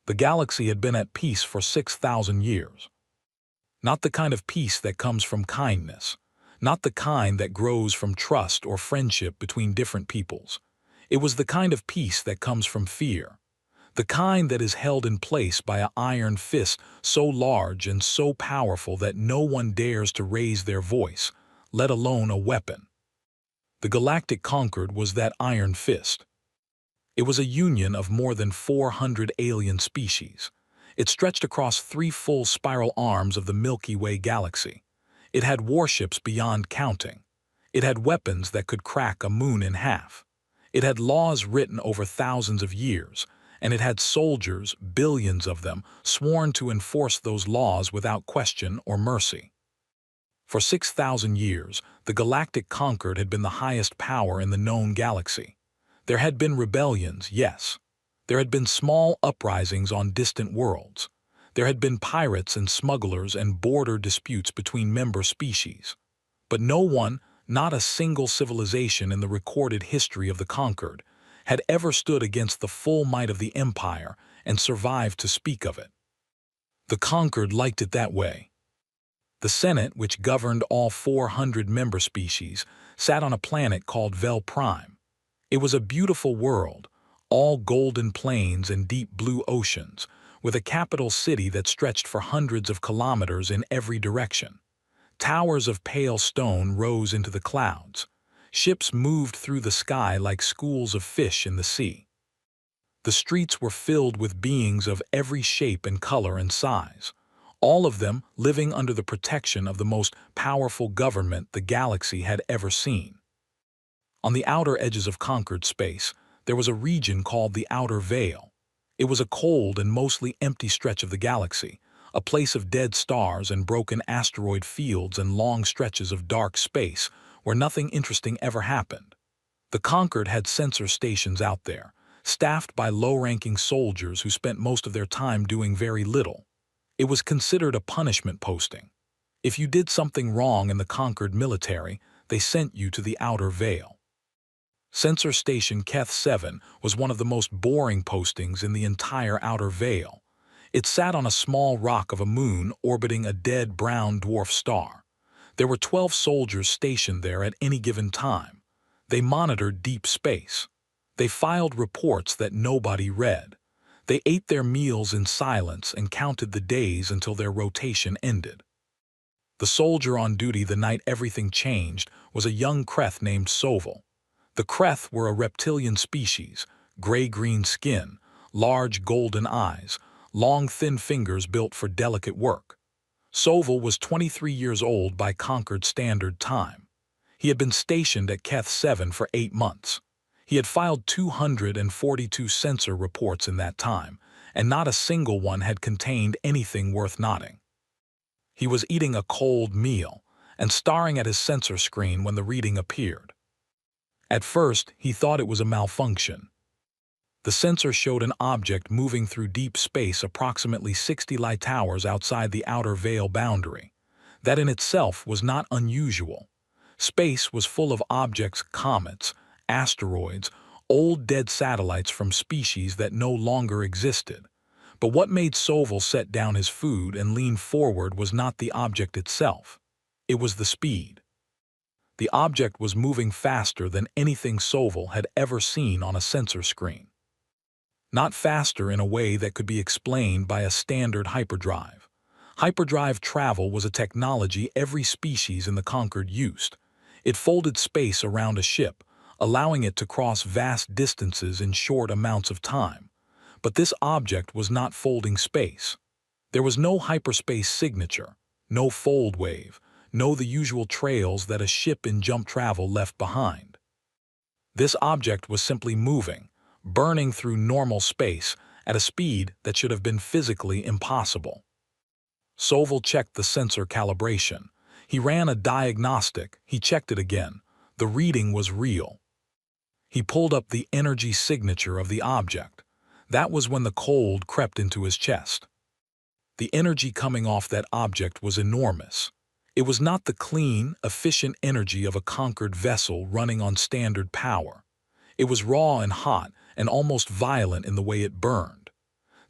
The galaxy had been at peace for 6,000 years. Not the kind of peace that comes from kindness, not the kind that grows from trust or friendship between different peoples. It was the kind of peace that comes from fear, the kind that is held in place by an iron fist so large and so powerful that no one dares to raise their voice, let alone a weapon. The Galactic Concord was that iron fist. It was a union of more than 400 alien species. It stretched across 3 full spiral arms of the Milky Way galaxy. It had warships beyond counting. It had weapons that could crack a moon in half. It had laws written over thousands of years, and it had soldiers, billions of them, sworn to enforce those laws without question or mercy. For 6,000 years, the Galactic Concord had been the highest power in the known galaxy. There had been rebellions, yes. There had been small uprisings on distant worlds. There had been pirates and smugglers and border disputes between member species. But no one, not a single civilization in the recorded history of the Concord, had ever stood against the full might of the Empire and survived to speak of it. The Concord liked it that way. The Senate, which governed all 400 member species, sat on a planet called Vel Prime. It was a beautiful world, all golden plains and deep blue oceans, with a capital city that stretched for hundreds of kilometers in every direction. Towers of pale stone rose into the clouds. Ships moved through the sky like schools of fish in the sea. The streets were filled with beings of every shape and color and size, all of them living under the protection of the most powerful government the galaxy had ever seen. On the outer edges of Concord space, there was a region called the Outer Veil. It was a cold and mostly empty stretch of the galaxy, a place of dead stars and broken asteroid fields and long stretches of dark space where nothing interesting ever happened. The Concord had sensor stations out there, staffed by low-ranking soldiers who spent most of their time doing very little. It was considered a punishment posting. If you did something wrong in the Concord military, they sent you to the Outer Veil. Sensor Station Keth 7 was one of the most boring postings in the entire Outer Veil. It sat on a small rock of a moon orbiting a dead brown dwarf star. There were 12 soldiers stationed there at any given time. They monitored deep space. They filed reports that nobody read. They ate their meals in silence and counted the days until their rotation ended. The soldier on duty the night everything changed was a young Kreth named Soval. The Kreth were a reptilian species, gray-green skin, large golden eyes, long thin fingers built for delicate work. Soval was 23 years old by Concord Standard Time. He had been stationed at Keth 7 for 8 months. He had filed 242 sensor reports in that time, and not a single one had contained anything worth noting. He was eating a cold meal and staring at his sensor screen when the reading appeared. At first, he thought it was a malfunction. The sensor showed an object moving through deep space approximately 60 light hours outside the Outer Veil boundary. That in itself was not unusual. Space was full of objects, comets, asteroids, old dead satellites from species that no longer existed. But what made Soval set down his food and lean forward was not the object itself. It was the speed. The object was moving faster than anything Soval had ever seen on a sensor screen. Not faster in a way that could be explained by a standard hyperdrive. Hyperdrive travel was a technology every species in the Concord used. It folded space around a ship, allowing it to cross vast distances in short amounts of time. But this object was not folding space. There was no hyperspace signature, no fold wave, no the usual trails that a ship in jump travel left behind. This object was simply moving, burning through normal space at a speed that should have been physically impossible. Soval checked the sensor calibration. He ran a diagnostic. He checked it again. The reading was real. He pulled up the energy signature of the object. That was when the cold crept into his chest. The energy coming off that object was enormous. It was not the clean, efficient energy of a conquered vessel running on standard power. It was raw and hot and almost violent in the way it burned.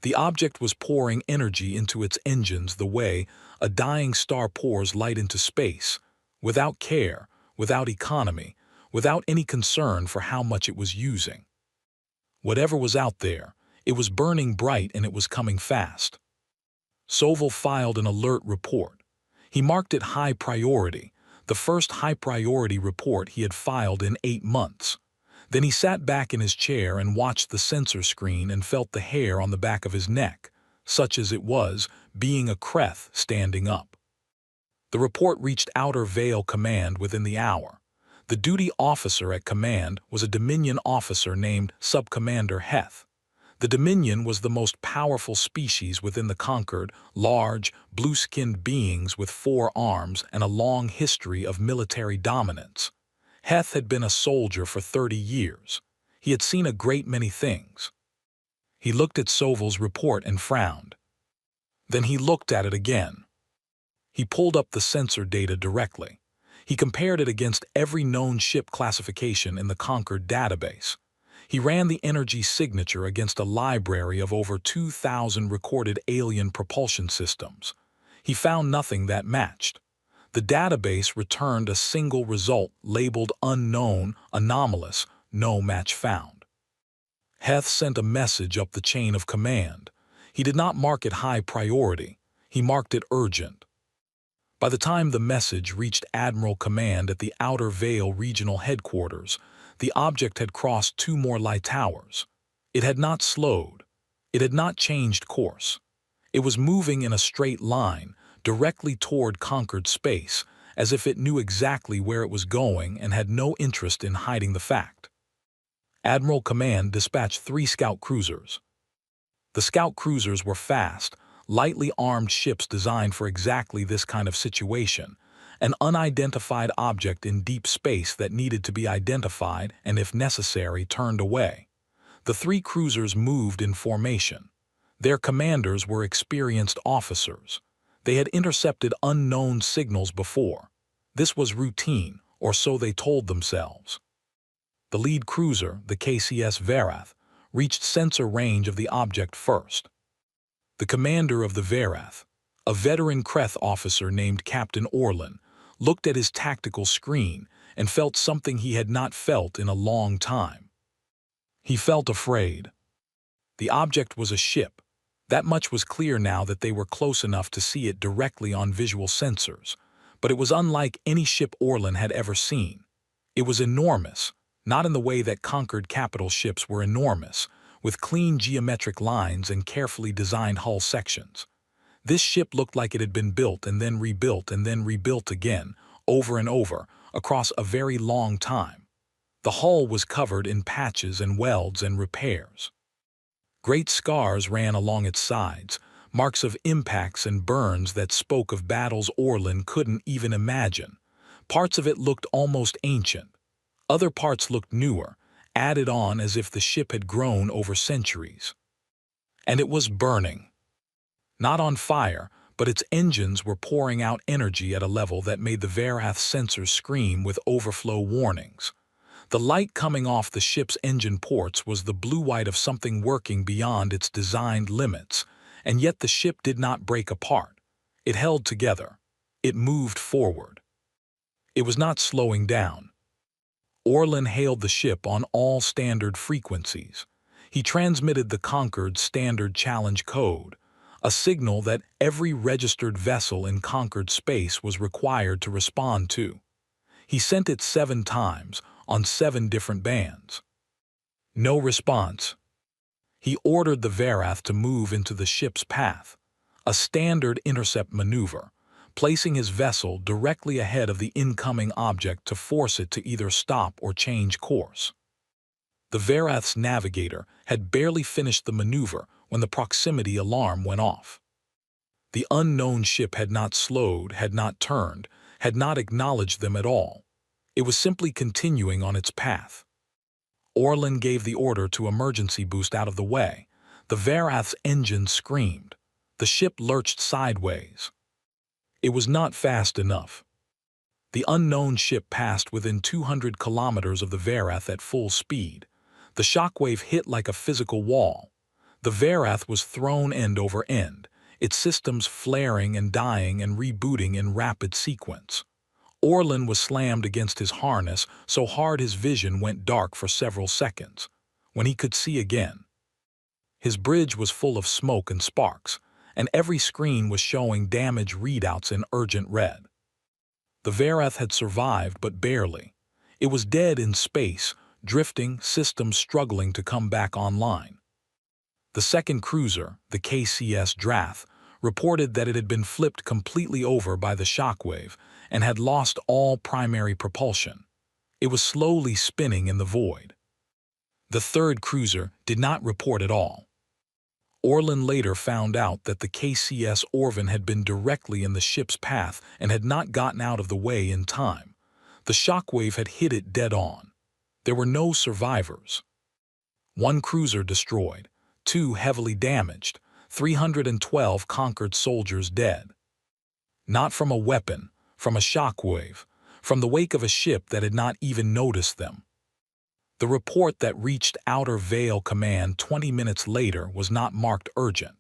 The object was pouring energy into its engines the way a dying star pours light into space, without care, without economy, without any concern for how much it was using. Whatever was out there, it was burning bright and it was coming fast. Sovol filed an alert report. He marked it high priority, the first high-priority report he had filed in 8 months. Then he sat back in his chair and watched the sensor screen and felt the hair on the back of his neck, such as it was, being a Kreth standing up. The report reached Outer Vale Command within the hour. The duty officer at command was a Dominion officer named Subcommander Heth. The Dominion was the most powerful species within the Conquered, large, blue-skinned beings with 4 arms and a long history of military dominance. Heth had been a soldier for 30 years. He had seen a great many things. He looked at Sovol's report and frowned. Then he looked at it again. He pulled up the sensor data directly. He compared it against every known ship classification in the Conquered database. He ran the energy signature against a library of over 2,000 recorded alien propulsion systems. He found nothing that matched. The database returned a single result labeled unknown, anomalous, no match found. Heth sent a message up the chain of command. He did not mark it high priority. He marked it urgent. By the time the message reached Admiral Command at the Outer Vale Regional Headquarters, the object had crossed 2 more light towers. It had not slowed. It had not changed course. It was moving in a straight line, directly toward Conquered space, as if it knew exactly where it was going and had no interest in hiding the fact. Admiral Command dispatched 3 scout cruisers. The scout cruisers were fast, lightly armed ships designed for exactly this kind of situation, an unidentified object in deep space that needed to be identified and, if necessary, turned away. The 3 cruisers moved in formation. Their commanders were experienced officers. They had intercepted unknown signals before. This was routine, or so they told themselves. The lead cruiser, the KCS Verath, reached sensor range of the object first. The commander of the Verath, a veteran Kreth officer named Captain Orlin, looked at his tactical screen and felt something he had not felt in a long time. He felt afraid. The object was a ship. That much was clear now that they were close enough to see it directly on visual sensors, but it was unlike any ship Orlin had ever seen. It was enormous, not in the way that Conquered capital ships were enormous, with clean geometric lines and carefully designed hull sections. This ship looked like it had been built and then rebuilt again, over and over, across a very long time. The hull was covered in patches and welds and repairs. Great scars ran along its sides, marks of impacts and burns that spoke of battles Orlin couldn't even imagine. Parts of it looked almost ancient. Other parts looked newer, added on as if the ship had grown over centuries. And it was burning. Not on fire, but its engines were pouring out energy at a level that made the Verath sensors scream with overflow warnings. The light coming off the ship's engine ports was the blue-white of something working beyond its designed limits, and yet the ship did not break apart. It held together. It moved forward. It was not slowing down. Orlin hailed the ship on all standard frequencies. He transmitted the Conquered standard challenge code, a signal that every registered vessel in Conquered space was required to respond to. He sent it 7 times, on 7 different bands. No response. He ordered the Verath to move into the ship's path, a standard intercept maneuver, placing his vessel directly ahead of the incoming object to force it to either stop or change course. The Verath's navigator had barely finished the maneuver when the proximity alarm went off. The unknown ship had not slowed, had not turned, had not acknowledged them at all. It was simply continuing on its path. Orlin gave the order to emergency boost out of the way. The Verath's engine screamed. The ship lurched sideways. It was not fast enough. The unknown ship passed within 200 kilometers of the Verath at full speed. The shockwave hit like a physical wall. The Varath was thrown end over end, its systems flaring and dying and rebooting in rapid sequence. Orlin was slammed against his harness so hard his vision went dark for several seconds. When he could see again, his bridge was full of smoke and sparks, and every screen was showing damage readouts in urgent red. The Varath had survived, but barely. It was dead in space, drifting, systems struggling to come back online. The second cruiser, the KCS Drath, reported that it had been flipped completely over by the shockwave and had lost all primary propulsion. It was slowly spinning in the void. The third cruiser did not report at all. Orlin later found out that the KCS Orvin had been directly in the ship's path and had not gotten out of the way in time. The shockwave had hit it dead on. There were no survivors. One cruiser destroyed, 2 heavily damaged, 312 conquered soldiers dead. Not from a weapon, from a shockwave, from the wake of a ship that had not even noticed them. The report that reached Outer Veil Command 20 minutes later was not marked urgent.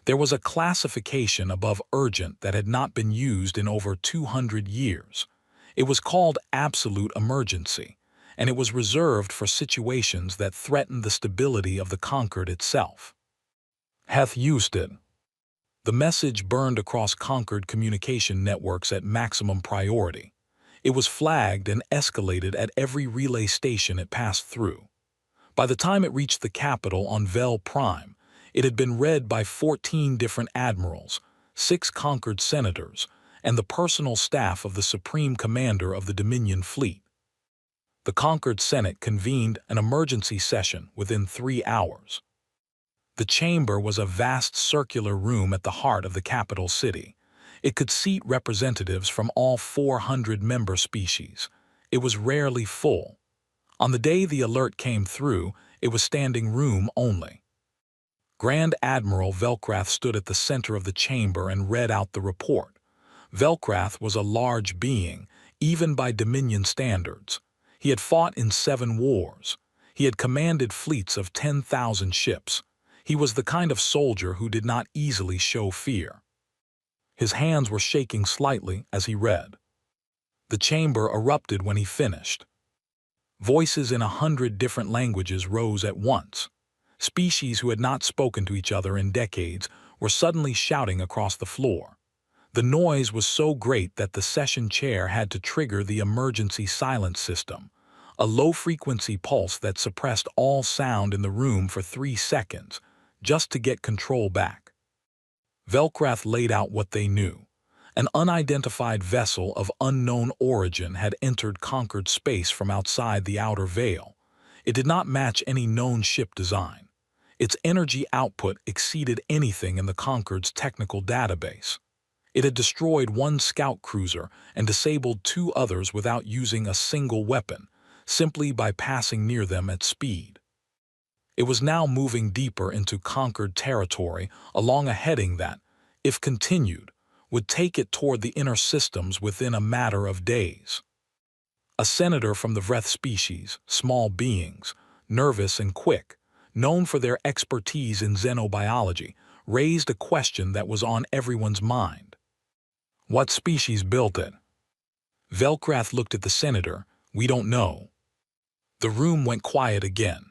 There was a classification above urgent that had not been used in over 200 years. It was called absolute emergency, and it was reserved for situations that threatened the stability of the Concord itself. Heth used it. The message burned across Concord communication networks at maximum priority. It was flagged and escalated at every relay station it passed through. By the time it reached the capital on Vel Prime, it had been read by 14 different admirals, 6 Concord senators, and the personal staff of the Supreme Commander of the Dominion Fleet. The Concord Senate convened an emergency session within 3 hours. The chamber was a vast circular room at the heart of the capital city. It could seat representatives from all 400 member species. It was rarely full. On the day the alert came through, it was standing room only. Grand Admiral Velcrath stood at the center of the chamber and read out the report. Velcrath was a large being, even by Dominion standards. He had fought in 7 wars. He had commanded fleets of 10,000 ships. He was the kind of soldier who did not easily show fear. His hands were shaking slightly as he read. The chamber erupted when he finished. Voices in 100 different languages rose at once. Species who had not spoken to each other in decades were suddenly shouting across the floor. The noise was so great that the session chair had to trigger the emergency silence system, a low-frequency pulse that suppressed all sound in the room for 3 seconds, just to get control back. Velcrath laid out what they knew. An unidentified vessel of unknown origin had entered Concord space from outside the outer veil. It did not match any known ship design. Its energy output exceeded anything in the Concord's technical database. It had destroyed 1 scout cruiser and disabled 2 others without using a single weapon, simply by passing near them at speed. It was now moving deeper into Concord territory along a heading that, if continued, would take it toward the inner systems within a matter of days. A senator from the Vreth species, small beings, nervous and quick, known for their expertise in xenobiology, raised a question that was on everyone's mind. What species built it? Velcrath looked at the senator. We don't know. The room went quiet again.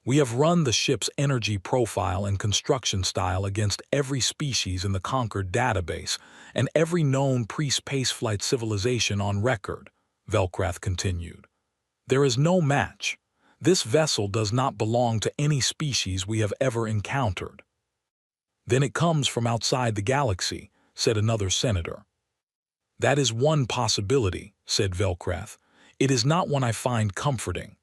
We have run the ship's energy profile and construction style against every species in the Concord database and every known pre-spaceflight civilization on record, Velcrath continued. There is no match. This vessel does not belong to any species we have ever encountered. Then it comes from outside the galaxy, said another senator. That is one possibility, said Velcrath. It is not one I find comforting.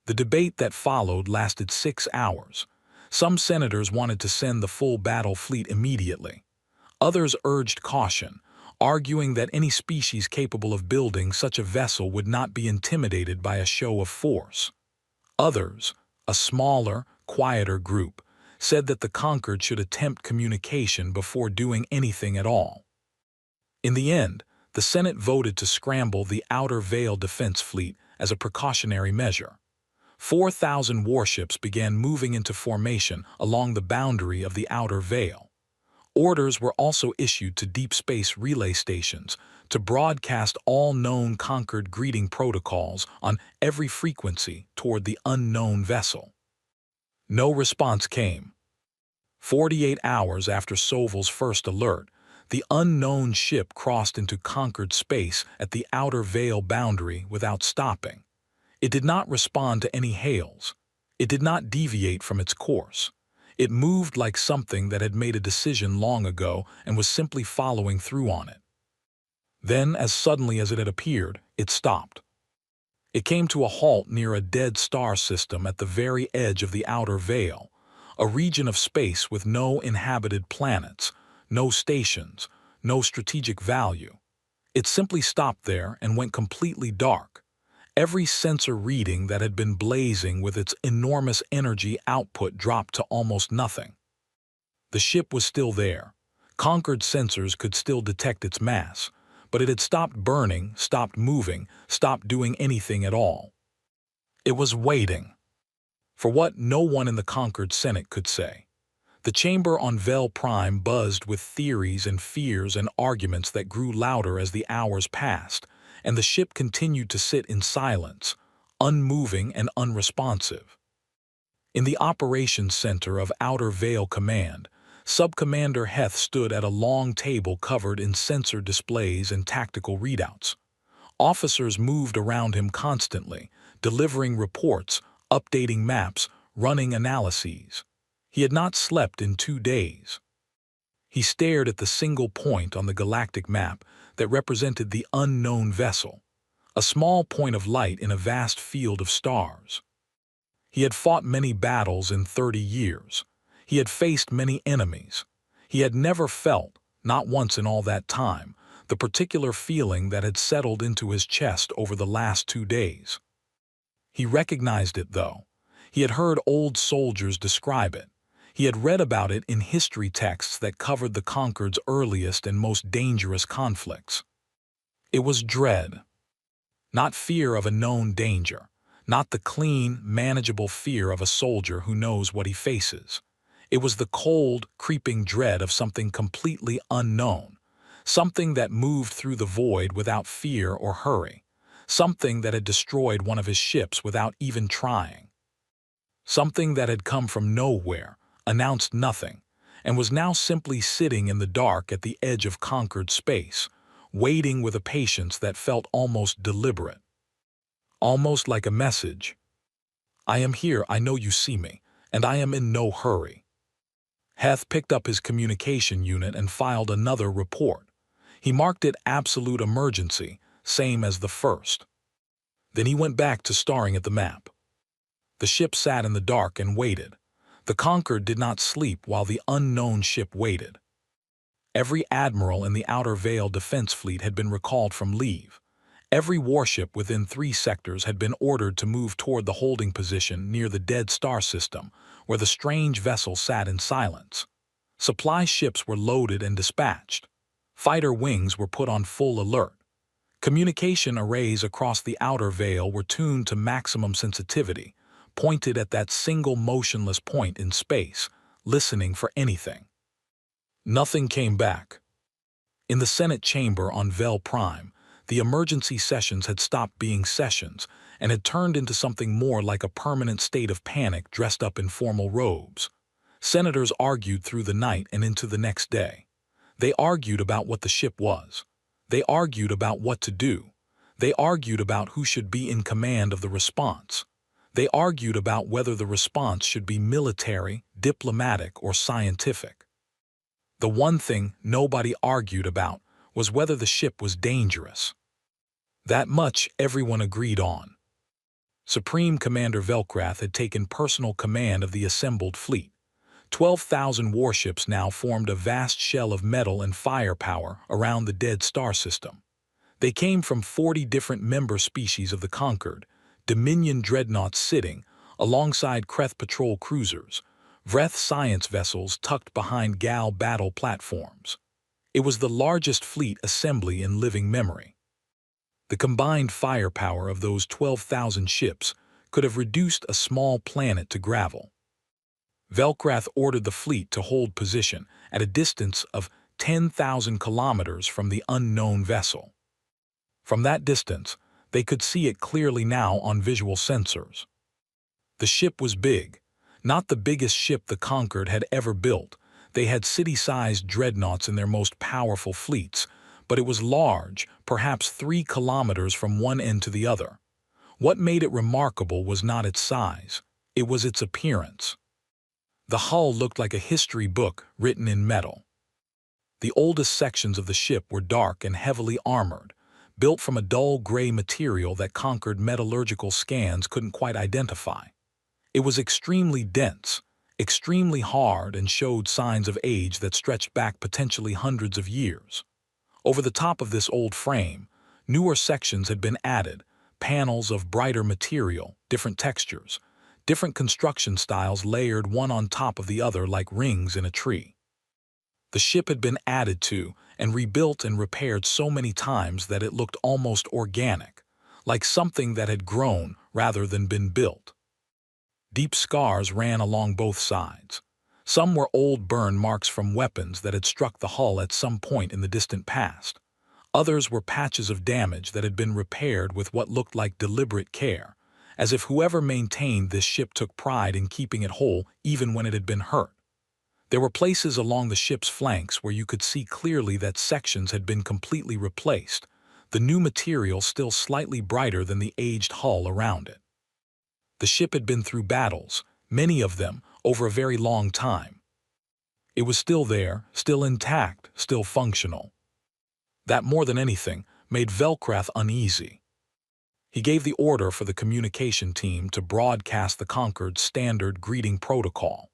The debate that followed lasted 6 hours. Some senators wanted to send the full battle fleet immediately. Others urged caution, arguing that any species capable of building such a vessel would not be intimidated by a show of force. Others, a smaller, quieter group, said that the Concord should attempt communication before doing anything at all. In the end, the Senate voted to scramble the Outer Veil Defense Fleet as a precautionary measure. 4,000 warships began moving into formation along the boundary of the outer veil. Orders were also issued to deep space relay stations to broadcast all known conquered greeting protocols on every frequency toward the unknown vessel. No response came. 48 hours after Soval's first alert, the unknown ship crossed into conquered space at the outer veil boundary without stopping. It did not respond to any hails. It did not deviate from its course. It moved like something that had made a decision long ago and was simply following through on it. Then, as suddenly as it had appeared, it stopped. It came to a halt near a dead star system at the very edge of the outer veil, a region of space with no inhabited planets, no stations, no strategic value. It simply stopped there and went completely dark. Every sensor reading that had been blazing with its enormous energy output dropped to almost nothing. The ship was still there. Conquered sensors could still detect its mass, but it had stopped burning, stopped moving, stopped doing anything at all. It was waiting. For what no one in the conquered Senate could say. The chamber on Vel Prime buzzed with theories and fears and arguments that grew louder as the hours passed, and the ship continued to sit in silence, unmoving and unresponsive. In the operations center of Outer Veil Command, Subcommander Heth stood at a long table covered in sensor displays and tactical readouts. Officers moved around him constantly, delivering reports, updating maps, running analyses. He had not slept in 2 days. He stared at the single point on the galactic map that represented the unknown vessel, a small point of light in a vast field of stars. He had fought many battles in 30 years. He had faced many enemies. He had never felt, not once in all that time, the particular feeling that had settled into his chest over the last 2 days. He recognized it, though. He had heard old soldiers describe it. He had read about it in history texts that covered the Conquered's earliest and most dangerous conflicts. It was dread. Not fear of a known danger. Not the clean, manageable fear of a soldier who knows what he faces. It was the cold, creeping dread of something completely unknown. Something that moved through the void without fear or hurry. Something that had destroyed one of his ships without even trying. Something that had come from nowhere, announced nothing, and was now simply sitting in the dark at the edge of conquered space, waiting with a patience that felt almost deliberate. Almost like a message. I am here, I know you see me, and I am in no hurry. Heth picked up his communication unit and filed another report. He marked it absolute emergency, same as the first. Then he went back to staring at the map. The ship sat in the dark and waited. The Conquered did not sleep while the unknown ship waited. Every admiral in the Outer Veil Defense Fleet had been recalled from leave. Every warship within 3 sectors had been ordered to move toward the holding position near the dead star system, where the strange vessel sat in silence. Supply ships were loaded and dispatched. Fighter wings were put on full alert. Communication arrays across the outer veil were tuned to maximum sensitivity, pointed at that single motionless point in space, listening for anything. Nothing came back. In the Senate chamber on Vel Prime, the emergency sessions had stopped being sessions and had turned into something more like a permanent state of panic dressed up in formal robes. Senators argued through the night and into the next day. They argued about what the ship was. They argued about what to do. They argued about who should be in command of the response. They argued about whether the response should be military, diplomatic, or scientific. The one thing nobody argued about was whether the ship was dangerous. That much everyone agreed on. Supreme Commander Velkrath had taken personal command of the assembled fleet. 12,000 warships now formed a vast shell of metal and firepower around the dead star system. They came from 40 different member species of the Conquered, Dominion dreadnoughts sitting alongside Kreth patrol cruisers, Vreth science vessels tucked behind Gal battle platforms. It was the largest fleet assembly in living memory. The combined firepower of those 12,000 ships could have reduced a small planet to gravel. Velkrath ordered the fleet to hold position at a distance of 10,000 kilometers from the unknown vessel. From that distance, they could see it clearly now on visual sensors. The ship was big, not the biggest ship the Conquered had ever built. They had city-sized dreadnoughts in their most powerful fleets, but it was large, perhaps 3 kilometers from one end to the other. What made it remarkable was not its size, it was its appearance. The hull looked like a history book written in metal. The oldest sections of the ship were dark and heavily armored, built from a dull gray material that Conquered metallurgical scans couldn't quite identify. It was extremely dense, extremely hard, and showed signs of age that stretched back potentially hundreds of years. Over the top of this old frame, newer sections had been added, panels of brighter material, different textures, different construction styles layered one on top of the other like rings in a tree. The ship had been added to and rebuilt and repaired so many times that it looked almost organic, like something that had grown rather than been built. Deep scars ran along both sides. Some were old burn marks from weapons that had struck the hull at some point in the distant past. Others were patches of damage that had been repaired with what looked like deliberate care, as if whoever maintained this ship took pride in keeping it whole even when it had been hurt. There were places along the ship's flanks where you could see clearly that sections had been completely replaced, the new material still slightly brighter than the aged hull around it. The ship had been through battles, many of them, over a very long time. It was still there, still intact, still functional. That, more than anything, made Velkrath uneasy. He gave the order for the communication team to broadcast the Conquered's standard greeting protocol.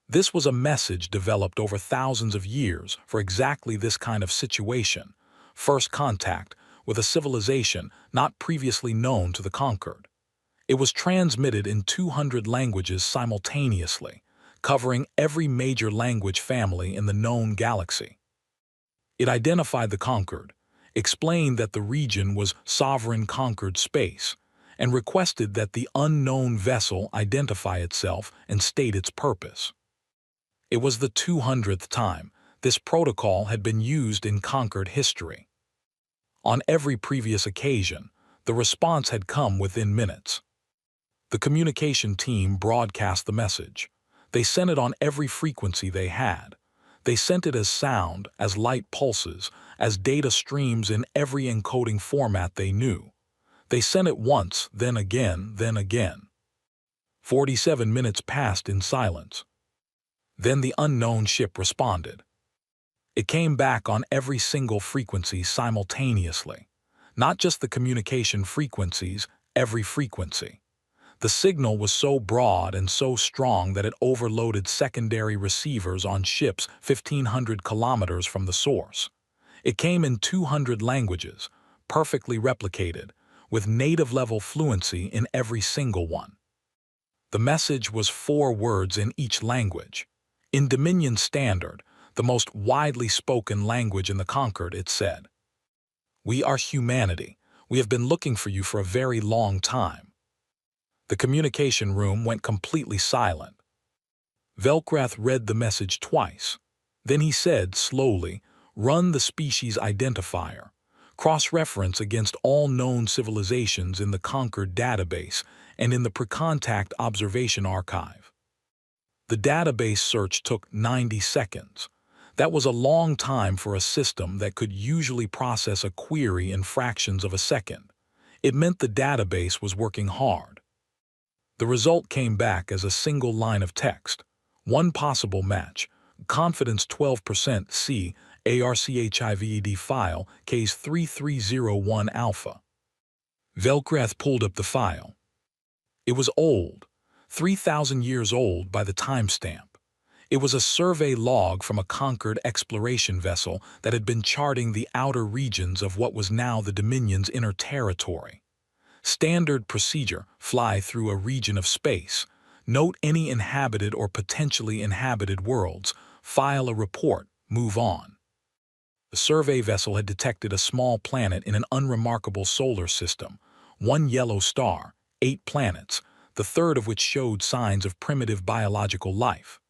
This was a message developed over thousands of years for exactly this kind of situation, first contact with a civilization not previously known to the Conquered. It was transmitted in 200 languages simultaneously, covering every major language family in the known galaxy. It identified the Conquered, explained that the region was sovereign Conquered space, and requested that the unknown vessel identify itself and state its purpose. It was the 200th time this protocol had been used in Conquered history. On every previous occasion, the response had come within minutes. The communication team broadcast the message. They sent it on every frequency they had. They sent it as sound, as light pulses, as data streams in every encoding format they knew. They sent it once, then again, then again. 47 minutes passed in silence. Then the unknown ship responded. It came back on every single frequency simultaneously. Not just the communication frequencies, every frequency. The signal was so broad and so strong that it overloaded secondary receivers on ships 1,500 kilometers from the source. It came in 200 languages, perfectly replicated, with native-level fluency in every single one. The message was 4 words in each language. In Dominion Standard, the most widely spoken language in the Conquered, it said, "We are humanity. We have been looking for you for a very long time." The communication room went completely silent. Velkrath read the message twice. Then he said, slowly, "Run the species identifier. Cross-reference against all known civilizations in the Conquered database and in the pre-contact observation archive." The database search took 90 seconds. That was a long time for a system that could usually process a query in fractions of a second. It meant the database was working hard. The result came back as a single line of text. One possible match, confidence 12% C, ARCHIVED file, case 3301 alpha. Velkrath pulled up the file. It was old, 3,000 years old by the timestamp. It was a survey log from a Conquered exploration vessel that had been charting the outer regions of what was now the Dominion's inner territory. Standard procedure: fly through a region of space, note any inhabited or potentially inhabited worlds, file a report, move on. The survey vessel had detected a small planet in an unremarkable solar system, 1 yellow star, 8 planets, the third of which showed signs of primitive biological life.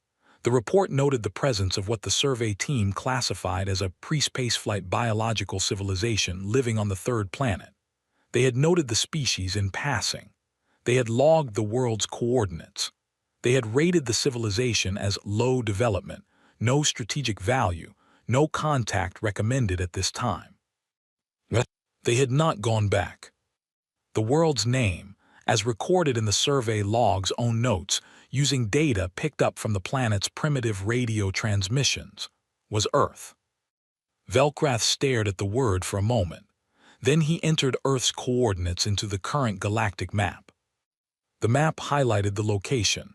The report noted the presence of what the survey team classified as a pre-spaceflight biological civilization living on the third planet. They had noted the species in passing. They had logged the world's coordinates. They had rated the civilization as low development, no strategic value, no contact recommended at this time. But they had not gone back. The world's name, as recorded in the survey log's own notes, using data picked up from the planet's primitive radio transmissions, was Earth. Velkrath stared at the word for a moment. Then he entered Earth's coordinates into the current galactic map. The map highlighted the location.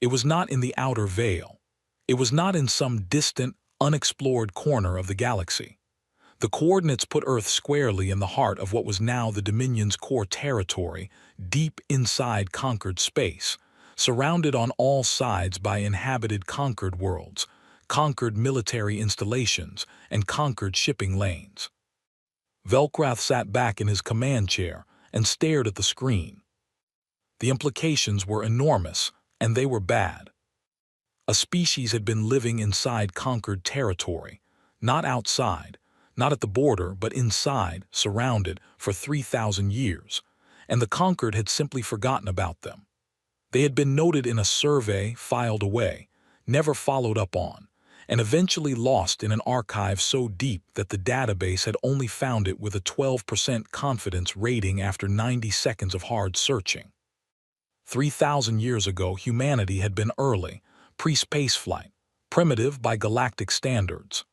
It was not in the outer veil. It was not in some distant, unexplored corner of the galaxy. The coordinates put Earth squarely in the heart of what was now the Dominion's core territory, deep inside conquered space, surrounded on all sides by inhabited conquered worlds, conquered military installations, and conquered shipping lanes. Velkrath sat back in his command chair and stared at the screen. The implications were enormous, and they were bad. A species had been living inside conquered territory, not outside, not at the border, but inside, surrounded, for 3,000 years, and the conquered had simply forgotten about them. They had been noted in a survey, filed away, never followed up on, and eventually lost in an archive so deep that the database had only found it with a 12% confidence rating after 90 seconds of hard searching. 3,000 years ago, humanity had been early, pre-spaceflight, primitive by galactic standards.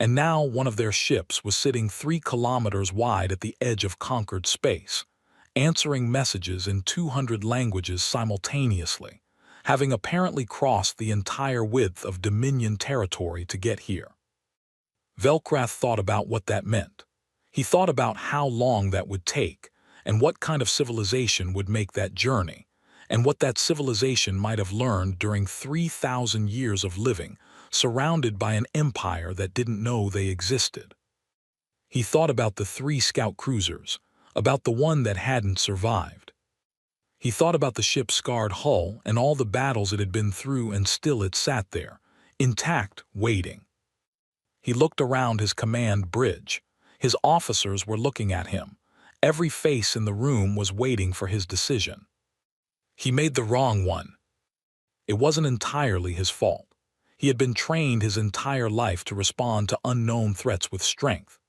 And now one of their ships was sitting 3 kilometers wide at the edge of conquered space, answering messages in 200 languages simultaneously, having apparently crossed the entire width of Dominion territory to get here. Velkrath thought about what that meant. He thought about how long that would take, and what kind of civilization would make that journey, and what that civilization might have learned during 3,000 years of living, surrounded by an empire that didn't know they existed. He thought about the 3 scout cruisers, about the one that hadn't survived. He thought about the ship's scarred hull and all the battles it had been through, and still it sat there, intact, waiting. He looked around his command bridge. His officers were looking at him. Every face in the room was waiting for his decision. He made the wrong one. It wasn't entirely his fault. He had been trained his entire life to respond to unknown threats with strength.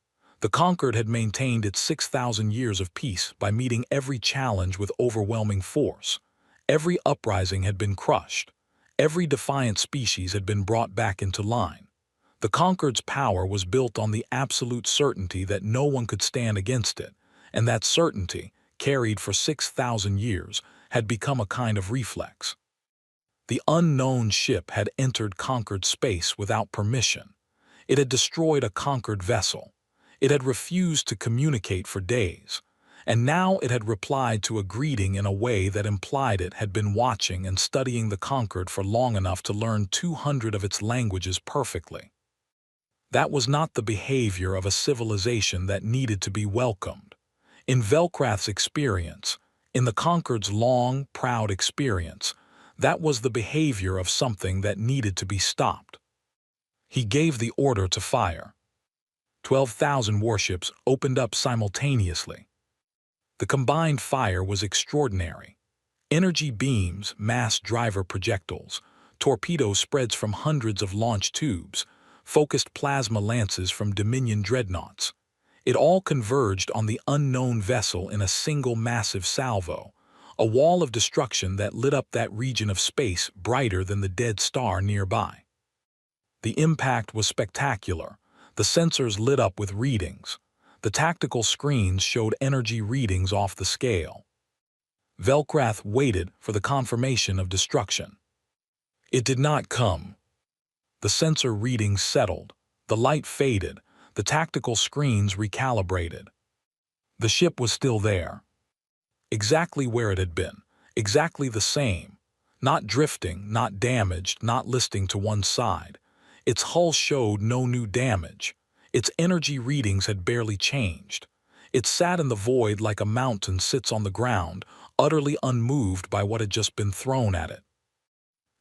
The conquered had maintained its 6,000 years of peace by meeting every challenge with overwhelming force. Every uprising had been crushed. Every defiant species had been brought back into line. The conquered's power was built on the absolute certainty that no one could stand against it, and that certainty, carried for 6,000 years, had become a kind of reflex. The unknown ship had entered conquered space without permission. It had destroyed a conquered vessel. It had refused to communicate for days, and now it had replied to a greeting in a way that implied it had been watching and studying the conquered for long enough to learn 200 of its languages perfectly. That was not the behavior of a civilization that needed to be welcomed. In Velkrath's experience, in the conquered's long, proud experience, that was the behavior of something that needed to be stopped. He gave the order to fire. 12,000 warships opened up simultaneously. The combined fire was extraordinary. Energy beams, mass driver projectiles, torpedo spreads from hundreds of launch tubes, focused plasma lances from Dominion dreadnoughts. It all converged on the unknown vessel in a single massive salvo, a wall of destruction that lit up that region of space brighter than the dead star nearby. The impact was spectacular. The sensors lit up with readings. The tactical screens showed energy readings off the scale. Velkrath waited for the confirmation of destruction. It did not come. The sensor readings settled. The light faded. The tactical screens recalibrated. The ship was still there. Exactly where it had been. Exactly the same. Not drifting, not damaged, not listing to one side. Its hull showed no new damage. Its energy readings had barely changed. It sat in the void like a mountain sits on the ground, utterly unmoved by what had just been thrown at it.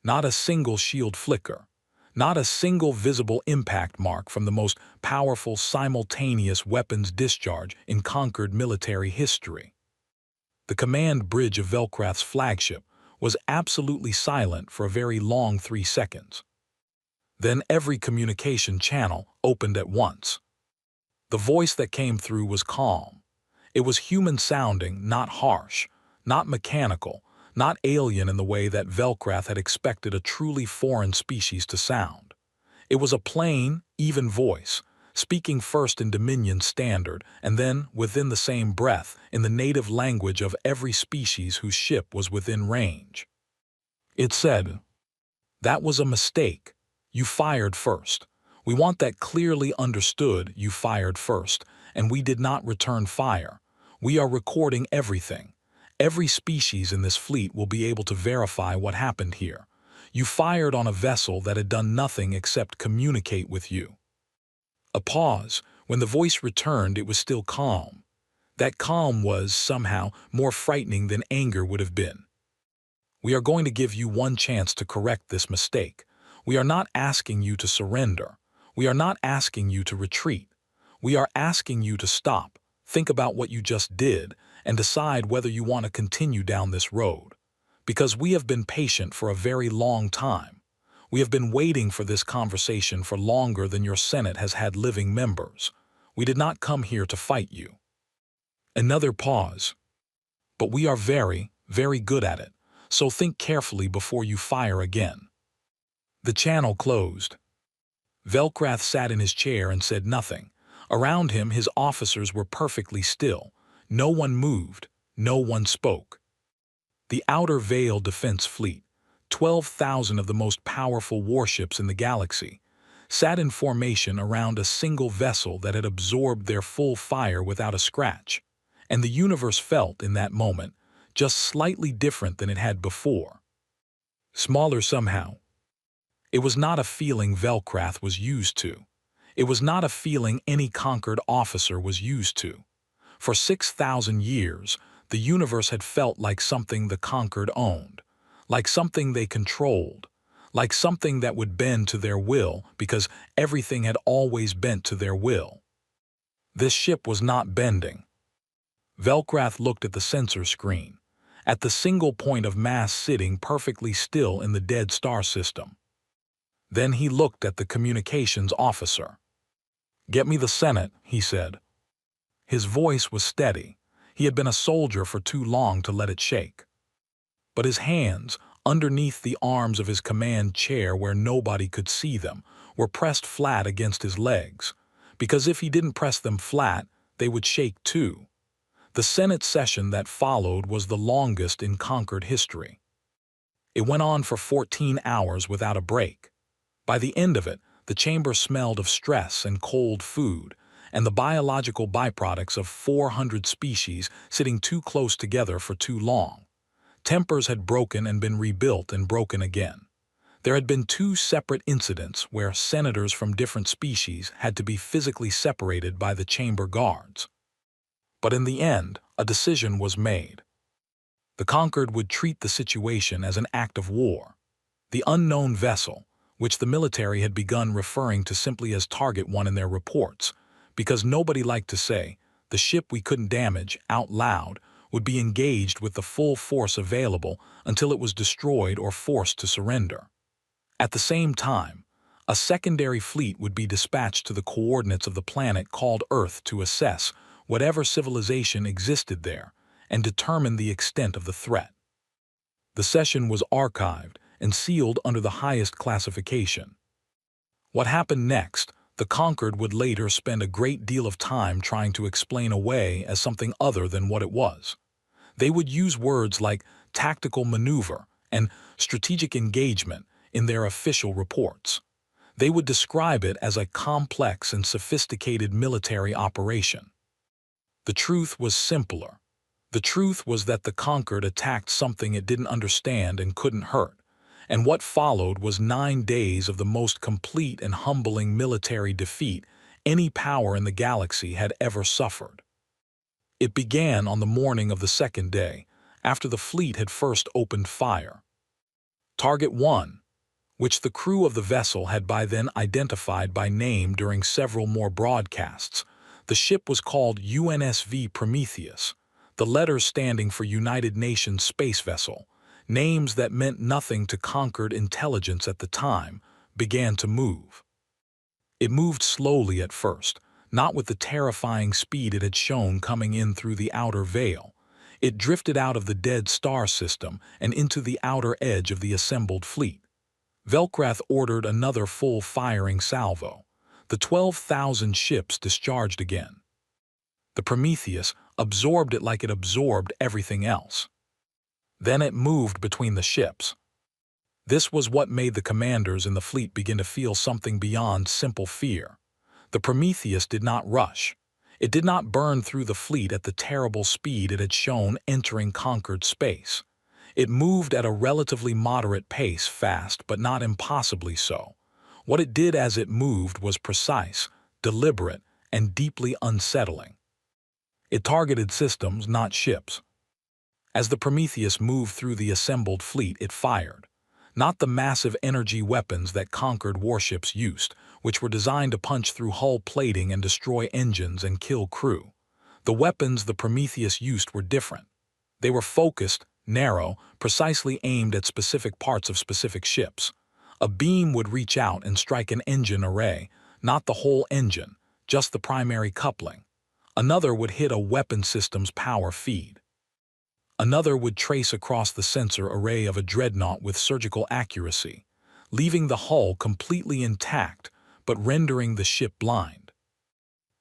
Not a single shield flicker, not a single visible impact mark from the most powerful simultaneous weapons discharge in conquered military history. The command bridge of Velcrath's flagship was absolutely silent for a very long 3 seconds. Then every communication channel opened at once. The voice that came through was calm. It was human-sounding, not harsh, not mechanical, not alien in the way that Velcrath had expected a truly foreign species to sound. It was a plain, even voice, speaking first in Dominion Standard and then, within the same breath, in the native language of every species whose ship was within range. It said, "That was a mistake. You fired first. We want that clearly understood. You fired first, and we did not return fire. We are recording everything. Every species in this fleet will be able to verify what happened here. You fired on a vessel that had done nothing except communicate with you." A pause. When the voice returned, it was still calm. That calm was, somehow, more frightening than anger would have been. "We are going to give you one chance to correct this mistake. We are not asking you to surrender. We are not asking you to retreat. We are asking you to stop, think about what you just did, and decide whether you want to continue down this road. Because we have been patient for a very long time. We have been waiting for this conversation for longer than your Senate has had living members. We did not come here to fight you." Another pause. "But we are very, very good at it, so think carefully before you fire again." The channel closed. Velcrath sat in his chair and said nothing. Around him, his officers were perfectly still. No one moved. No one spoke. The Outer Veil Defense Fleet, 12,000 of the most powerful warships in the galaxy, sat in formation around a single vessel that had absorbed their full fire without a scratch. And the universe felt, in that moment, just slightly different than it had before. Smaller somehow. It was not a feeling Velcrath was used to. It was not a feeling any conquered officer was used to. For 6,000 years, the universe had felt like something the conquered owned, like something they controlled, like something that would bend to their will because everything had always bent to their will. This ship was not bending. Velcrath looked at the sensor screen, at the single point of mass sitting perfectly still in the dead star system. Then he looked at the communications officer. "Get me the Senate," he said. His voice was steady. He had been a soldier for too long to let it shake. But his hands, underneath the arms of his command chair where nobody could see them, were pressed flat against his legs, because if he didn't press them flat, they would shake too. The Senate session that followed was the longest in conquered history. It went on for 14 hours without a break. By the end of it, the chamber smelled of stress and cold food, and the biological byproducts of 400 species sitting too close together for too long. Tempers had broken and been rebuilt and broken again. There had been 2 separate incidents where senators from different species had to be physically separated by the chamber guards. But in the end, a decision was made. The conquered would treat the situation as an act of war. The unknown vessel, which the military had begun referring to simply as Target 1 in their reports, because nobody liked to say, "the ship we couldn't damage," out loud, would be engaged with the full force available until it was destroyed or forced to surrender. At the same time, a secondary fleet would be dispatched to the coordinates of the planet called Earth to assess whatever civilization existed there and determine the extent of the threat. The session was archived and sealed under the highest classification. What happened next, the conquered would later spend a great deal of time trying to explain away as something other than what it was. They would use words like tactical maneuver and strategic engagement in their official reports. They would describe it as a complex and sophisticated military operation. The truth was simpler. The truth was that the conquered attacked something it didn't understand and couldn't hurt. And what followed was 9 days of the most complete and humbling military defeat any power in the galaxy had ever suffered. It began on the morning of the second day, after the fleet had first opened fire. Target 1, which the crew of the vessel had by then identified by name during several more broadcasts. The ship was called UNSV Prometheus, the letters standing for United Nations Space Vessel. Names that meant nothing to conquered intelligence at the time began to move. It moved slowly at first, not with the terrifying speed it had shown coming in through the outer veil. It drifted out of the dead star system and into the outer edge of the assembled fleet. Velcrath ordered another full-firing salvo. The 12,000 ships discharged again. The Prometheus absorbed it like it absorbed everything else. Then it moved between the ships. This was what made the commanders in the fleet begin to feel something beyond simple fear. The Prometheus did not rush. It did not burn through the fleet at the terrible speed it had shown entering conquered space. It moved at a relatively moderate pace, fast but not impossibly so. What it did as it moved was precise, deliberate, and deeply unsettling. It targeted systems, not ships. As the Prometheus moved through the assembled fleet, it fired. Not the massive energy weapons that conquered warships used, which were designed to punch through hull plating and destroy engines and kill crew. The weapons the Prometheus used were different. They were focused, narrow, precisely aimed at specific parts of specific ships. A beam would reach out and strike an engine array, not the whole engine, just the primary coupling. Another would hit a weapon system's power feed. Another would trace across the sensor array of a dreadnought with surgical accuracy, leaving the hull completely intact but rendering the ship blind.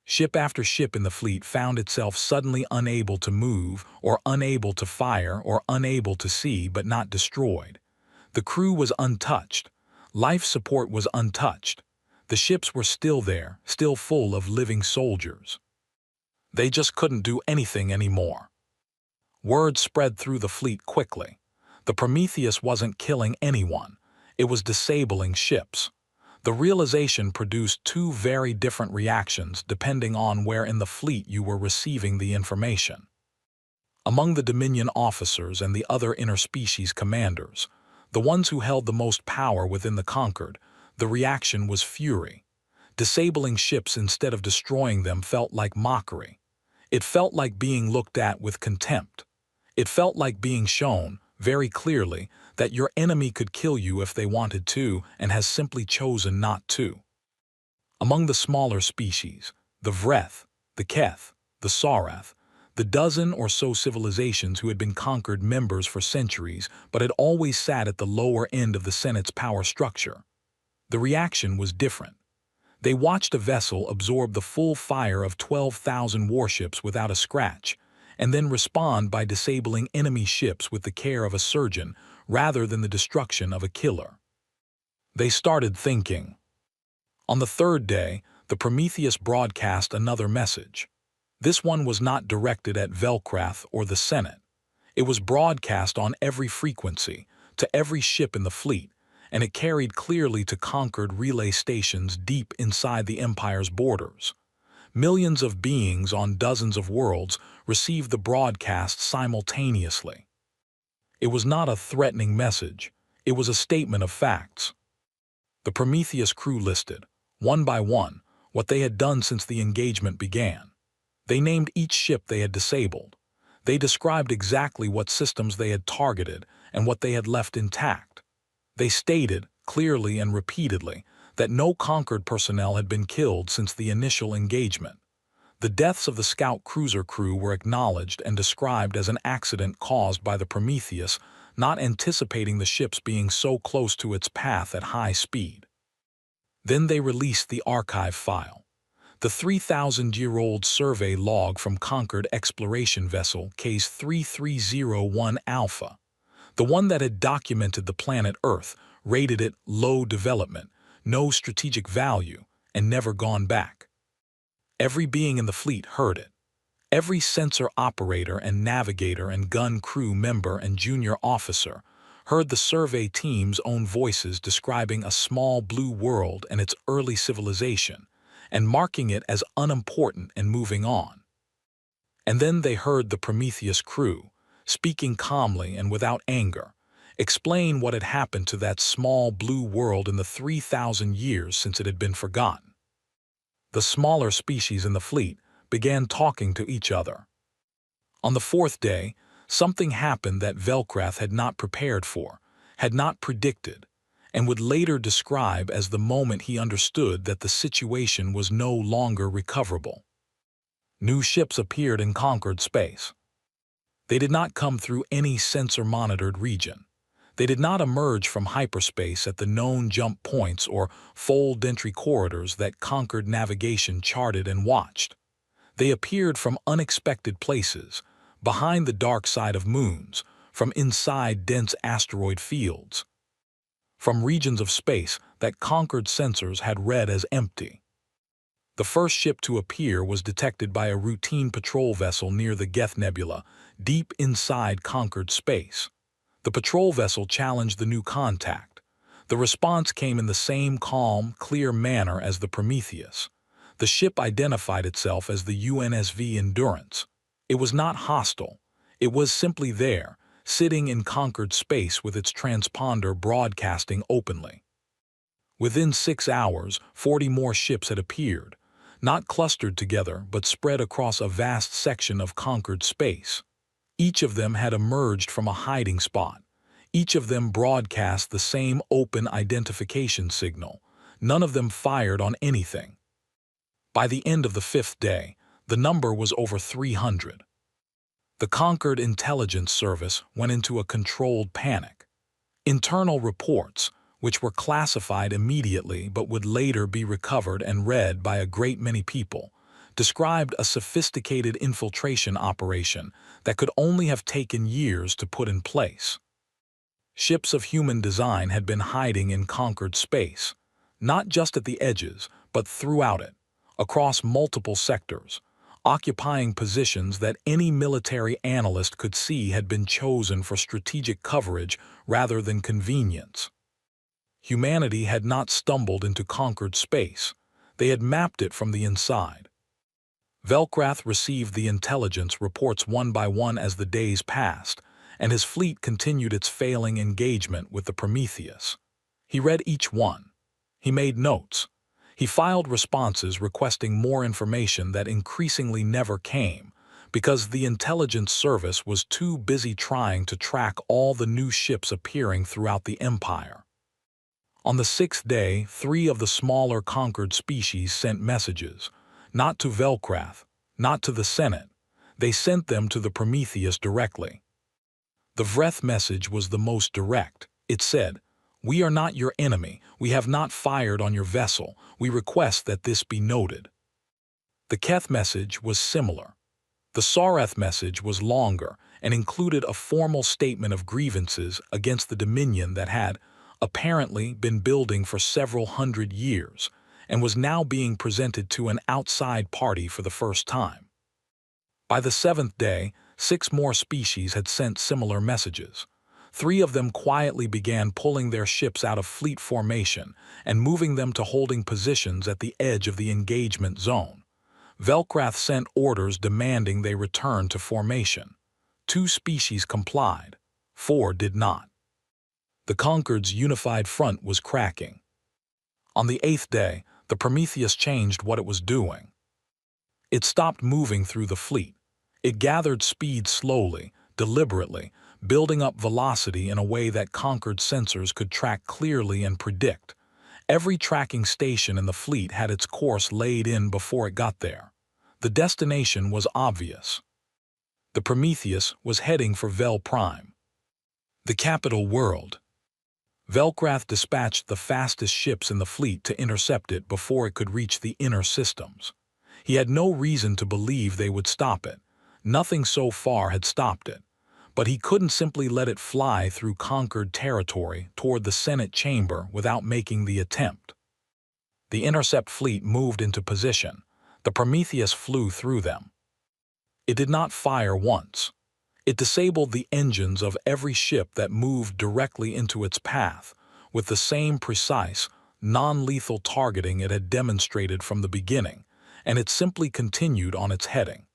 Ship after ship in the fleet found itself suddenly unable to move, or unable to fire, or unable to see but not destroyed. The crew was untouched. Life support was untouched. The ships were still there, still full of living soldiers. They just couldn't do anything anymore. Word spread through the fleet quickly. The Prometheus wasn't killing anyone. It was disabling ships. The realization produced two very different reactions depending on where in the fleet you were receiving the information. Among the Dominion officers and the other interspecies commanders, the ones who held the most power within the conquered, the reaction was fury. Disabling ships instead of destroying them felt like mockery. It felt like being looked at with contempt. It felt like being shown, very clearly, that your enemy could kill you if they wanted to and has simply chosen not to. Among the smaller species, the Vreth, the Keth, the Sarath, the dozen or so civilizations who had been conquered members for centuries but had always sat at the lower end of the Senate's power structure, the reaction was different. They watched a vessel absorb the full fire of 12,000 warships without a scratch, and then respond by disabling enemy ships with the care of a surgeon rather than the destruction of a killer. They started thinking. On the third day, the Prometheus broadcast another message. This one was not directed at Velcrath or the Senate. It was broadcast on every frequency, to every ship in the fleet, and it carried clearly to conquered relay stations deep inside the Empire's borders. Millions of beings on dozens of worlds received the broadcast simultaneously. It was not a threatening message. It was a statement of facts. The Prometheus crew listed, one by one, what they had done since the engagement began. They named each ship they had disabled. They described exactly what systems they had targeted and what they had left intact. They stated, clearly and repeatedly, that no conquered personnel had been killed since the initial engagement. The deaths of the scout cruiser crew were acknowledged and described as an accident caused by the Prometheus, not anticipating the ships being so close to its path at high speed. Then they released the archive file. The 3,000-year-old survey log from conquered exploration vessel Case 3301 Alpha. The one that had documented the planet Earth, rated it low development, no strategic value, and never gone back. Every being in the fleet heard it. Every sensor operator and navigator and gun crew member and junior officer heard the survey team's own voices describing a small blue world and its early civilization, and marking it as unimportant and moving on. And then they heard the Prometheus crew speaking calmly and without anger, explain what had happened to that small blue world in the 3,000 years since it had been forgotten. The smaller species in the fleet began talking to each other. On the fourth day, something happened that Velcrath had not prepared for, had not predicted, and would later describe as the moment he understood that the situation was no longer recoverable. New ships appeared and conquered space. They did not come through any sensor-monitored region. They did not emerge from hyperspace at the known jump points or fold entry corridors that conquered navigation charted and watched. They appeared from unexpected places, behind the dark side of moons, from inside dense asteroid fields, from regions of space that conquered sensors had read as empty. The first ship to appear was detected by a routine patrol vessel near the Geth Nebula, deep inside conquered space. The patrol vessel challenged the new contact. The response came in the same calm, clear manner as the Prometheus. The ship identified itself as the UNSV Endurance. It was not hostile. It was simply there, sitting in conquered space with its transponder broadcasting openly. Within 6 hours, 40 more ships had appeared, not clustered together but spread across a vast section of conquered space. Each of them had emerged from a hiding spot. Each of them broadcast the same open identification signal. None of them fired on anything. By the end of the 5th day, the number was over 300. The conquered intelligence service went into a controlled panic. Internal reports, which were classified immediately but would later be recovered and read by a great many people, described a sophisticated infiltration operation that could only have taken years to put in place. Ships of human design had been hiding in conquered space, not just at the edges, but throughout it, across multiple sectors, occupying positions that any military analyst could see had been chosen for strategic coverage rather than convenience. Humanity had not stumbled into conquered space. They had mapped it from the inside. Velcrath received the intelligence reports one by one as the days passed, and his fleet continued its failing engagement with the Prometheus. He read each one. He made notes. He filed responses requesting more information that increasingly never came, because the intelligence service was too busy trying to track all the new ships appearing throughout the Empire. On the 6th day, 3 of the smaller conquered species sent messages, not to Velcrath, not to the Senate. They sent them to the Prometheus directly. The Vreth message was the most direct. It said, "We are not your enemy. We have not fired on your vessel. We request that this be noted." The Keth message was similar. The Sareth message was longer and included a formal statement of grievances against the Dominion that had, apparently, been building for several hundred years and was now being presented to an outside party for the first time. By the 7th day, 6 more species had sent similar messages. 3 of them quietly began pulling their ships out of fleet formation and moving them to holding positions at the edge of the engagement zone. Velcrath sent orders demanding they return to formation. 2 species complied. 4 did not. The Conquered's unified front was cracking. On the 8th day, the Prometheus changed what it was doing. It stopped moving through the fleet. It gathered speed slowly, deliberately, building up velocity in a way that Conquered sensors could track clearly and predict. Every tracking station in the fleet had its course laid in before it got there. The destination was obvious. The Prometheus was heading for Vel Prime, the capital world. Velcrath dispatched the fastest ships in the fleet to intercept it before it could reach the inner systems. He had no reason to believe they would stop it. Nothing so far had stopped it. But he couldn't simply let it fly through conquered territory toward the Senate chamber without making the attempt. The intercept fleet moved into position. The Prometheus flew through them. It did not fire once. It disabled the engines of every ship that moved directly into its path, with the same precise, non-lethal targeting it had demonstrated from the beginning, and it simply continued on its heading.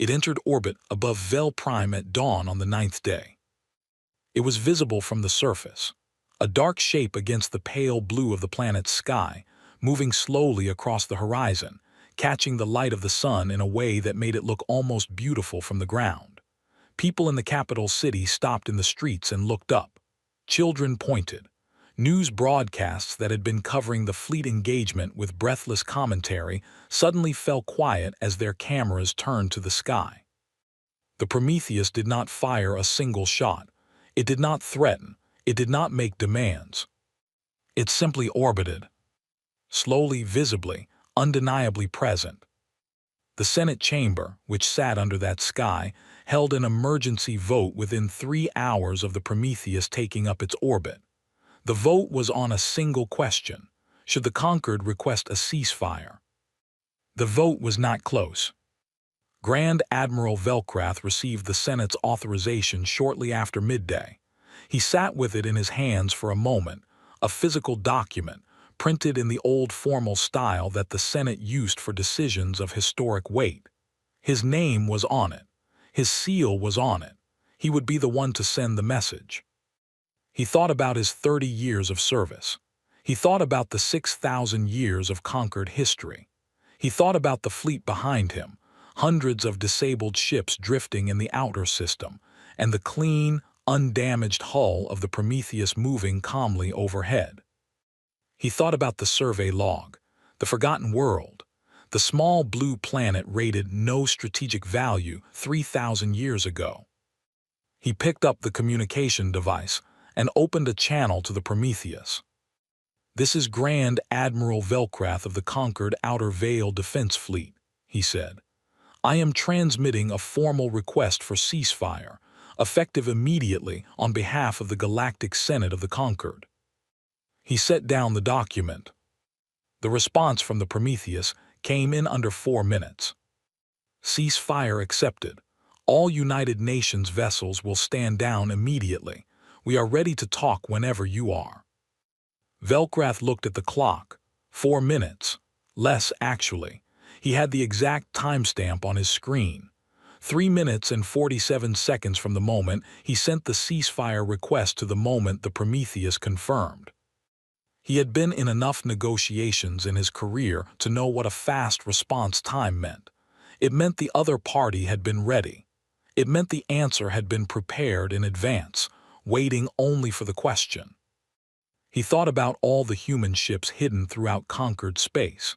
It entered orbit above Vel Prime at dawn on the 9th day. It was visible from the surface, a dark shape against the pale blue of the planet's sky, moving slowly across the horizon, catching the light of the sun in a way that made it look almost beautiful from the ground. People in the capital city stopped in the streets and looked up. Children pointed. News broadcasts that had been covering the fleet engagement with breathless commentary suddenly fell quiet as their cameras turned to the sky. The Prometheus did not fire a single shot. It did not threaten. It did not make demands. It simply orbited, slowly, visibly, undeniably present. The Senate chamber, which sat under that sky, held an emergency vote within 3 hours of the Prometheus taking up its orbit. The vote was on a single question: should the Conquered request a ceasefire? The vote was not close. Grand Admiral Velkrath received the Senate's authorization shortly after midday. He sat with it in his hands for a moment, a physical document, printed in the old formal style that the Senate used for decisions of historic weight. His name was on it. His seal was on it. He would be the one to send the message. He thought about his 30 years of service. He thought about the 6,000 years of conquered history. He thought about the fleet behind him, hundreds of disabled ships drifting in the outer system, and the clean, undamaged hull of the Prometheus moving calmly overhead. He thought about the survey log, the forgotten world, the small blue planet rated no strategic value 3,000 years ago. He picked up the communication device and opened a channel to the Prometheus. "This is Grand Admiral Velkrath of the Conquered Outer Veil Defense Fleet," he said. "I am transmitting a formal request for ceasefire, effective immediately on behalf of the Galactic Senate of the Conquered." He set down the document. The response from the Prometheus came in under 4 minutes. "Ceasefire accepted. All United Nations vessels will stand down immediately. We are ready to talk whenever you are." Velkrath looked at the clock. 4 minutes. Less, actually. He had the exact timestamp on his screen. 3 minutes and 47 seconds from the moment he sent the ceasefire request to the moment the Prometheus confirmed. He had been in enough negotiations in his career to know what a fast response time meant. It meant the other party had been ready. It meant the answer had been prepared in advance, waiting only for the question. He thought about all the human ships hidden throughout conquered space.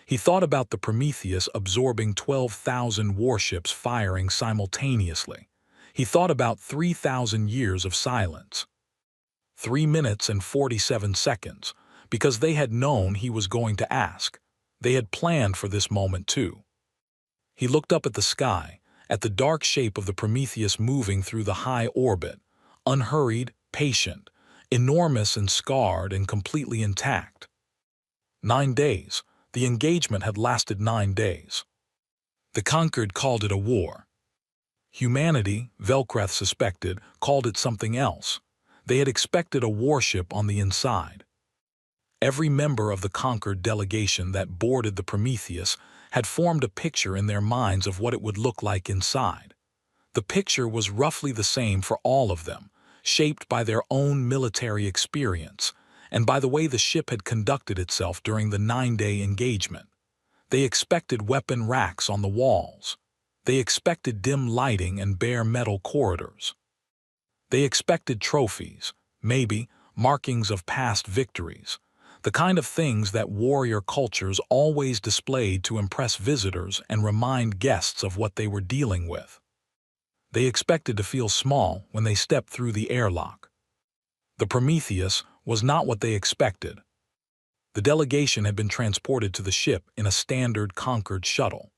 He thought about the Prometheus absorbing 12,000 warships firing simultaneously. He thought about 3,000 years of silence. 3 minutes and 47 seconds, because they had known he was going to ask. They had planned for this moment too. He looked up at the sky, at the dark shape of the Prometheus moving through the high orbit, unhurried, patient, enormous and scarred and completely intact. 9 days. The engagement had lasted 9 days. The Conquered called it a war. Humanity, Velkrath suspected, called it something else. They had expected a warship on the inside. Every member of the Conquered delegation that boarded the Prometheus had formed a picture in their minds of what it would look like inside. The picture was roughly the same for all of them, shaped by their own military experience and by the way the ship had conducted itself during the 9-day engagement. They expected weapon racks on the walls. They expected dim lighting and bare metal corridors. They expected trophies, maybe markings of past victories, the kind of things that warrior cultures always displayed to impress visitors and remind guests of what they were dealing with. They expected to feel small when they stepped through the airlock. The Prometheus was not what they expected. The delegation had been transported to the ship in a standard Conquered shuttle.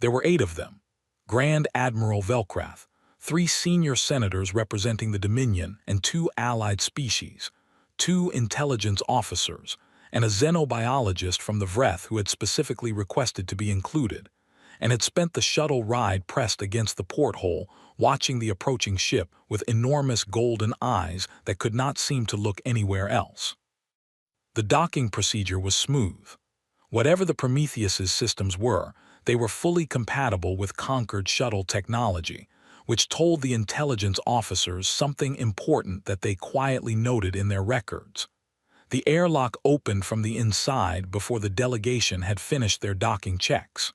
There were 8 of them: Grand Admiral Velkrath, 3 senior senators representing the Dominion and 2 allied species, 2 intelligence officers, and a xenobiologist from the Vreth who had specifically requested to be included, and had spent the shuttle ride pressed against the porthole, watching the approaching ship with enormous golden eyes that could not seem to look anywhere else. The docking procedure was smooth. Whatever the Prometheus's systems were, They were fully compatible with conquered shuttle technology, which told the intelligence officers something important that they quietly noted in their records. The airlock opened from the inside before the delegation had finished their docking checks.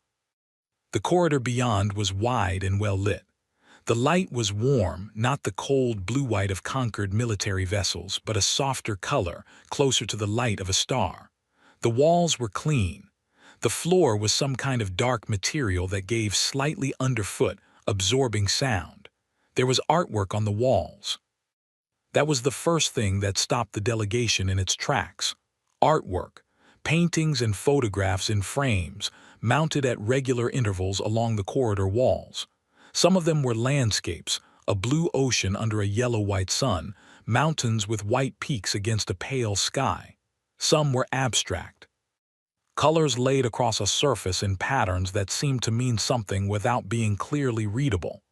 The corridor beyond was wide and well lit. The light was warm, not the cold blue-white of conquered military vessels, but a softer color, closer to the light of a star. The walls were clean. The floor was some kind of dark material that gave slightly underfoot, absorbing sound. There was artwork on the walls. That was the first thing that stopped the delegation in its tracks. Artwork, paintings and photographs in frames, mounted at regular intervals along the corridor walls. Some of them were landscapes, a blue ocean under a yellow-white sun, mountains with white peaks against a pale sky. Some were abstract. Colors laid across a surface in patterns that seemed to mean something without being clearly readable.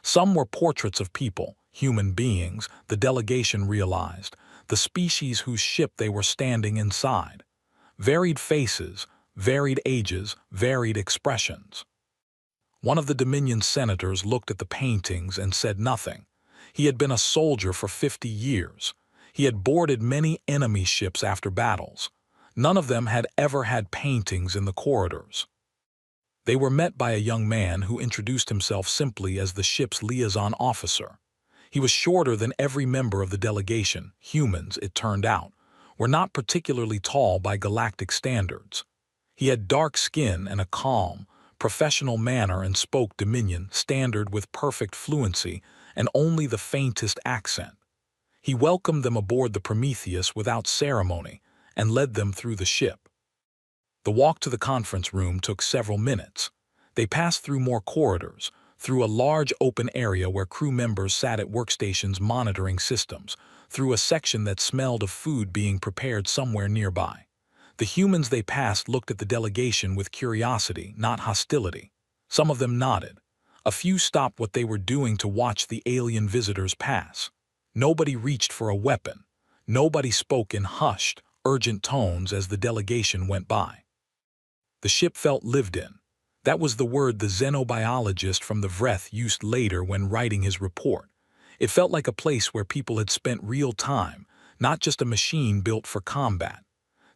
Some were portraits of people, human beings, the delegation realized, the species whose ship they were standing inside. Varied faces, varied ages, varied expressions. One of the Dominion senators looked at the paintings and said nothing. He had been a soldier for 50 years. He had boarded many enemy ships after battles. None of them had ever had paintings in the corridors. They were met by a young man who introduced himself simply as the ship's liaison officer. He was shorter than every member of the delegation. Humans, it turned out, were not particularly tall by galactic standards. He had dark skin and a calm, professional manner and spoke Dominion standard with perfect fluency and only the faintest accent. He welcomed them aboard the Prometheus without ceremony and led them through the ship. The walk to the conference room took several minutes. They passed through more corridors, through a large open area where crew members sat at workstations monitoring systems, through a section that smelled of food being prepared somewhere nearby. The humans they passed looked at the delegation with curiosity, not hostility. Some of them nodded. A few stopped what they were doing to watch the alien visitors pass. Nobody reached for a weapon. Nobody spoke in hushed, urgent tones as the delegation went by. The ship felt lived in. That was the word the xenobiologist from the Vreth used later when writing his report. It felt like a place where people had spent real time, not just a machine built for combat.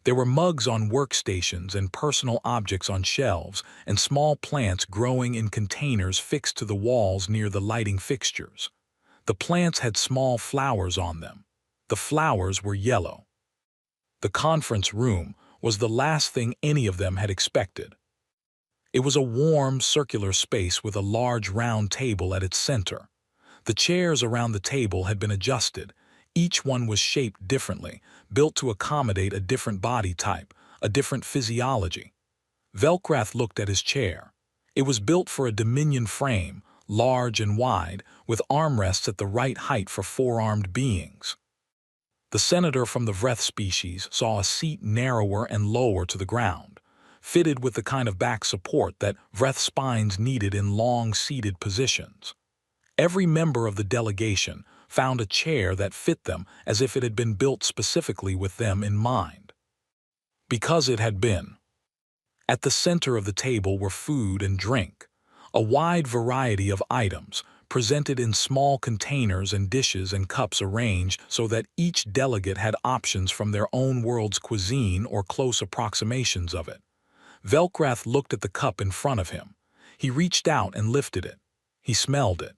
There were mugs on workstations and personal objects on shelves and small plants growing in containers fixed to the walls near the lighting fixtures. The plants had small flowers on them. The flowers were yellow. The conference room was the last thing any of them had expected. It was a warm, circular space with a large round table at its center. The chairs around the table had been adjusted. Each one was shaped differently, built to accommodate a different body type, a different physiology. Velkrath looked at his chair. It was built for a Dominion frame, large and wide, with armrests at the right height for four-armed beings. The senator from the Vreth species saw a seat narrower and lower to the ground, fitted with the kind of back support that Vreth spines needed in long-seated positions. Every member of the delegation found a chair that fit them as if it had been built specifically with them in mind. Because it had been. At the center of the table were food and drink, a wide variety of items, presented in small containers and dishes and cups arranged so that each delegate had options from their own world's cuisine or close approximations of it. Velkrath looked at the cup in front of him. He reached out and lifted it. He smelled it.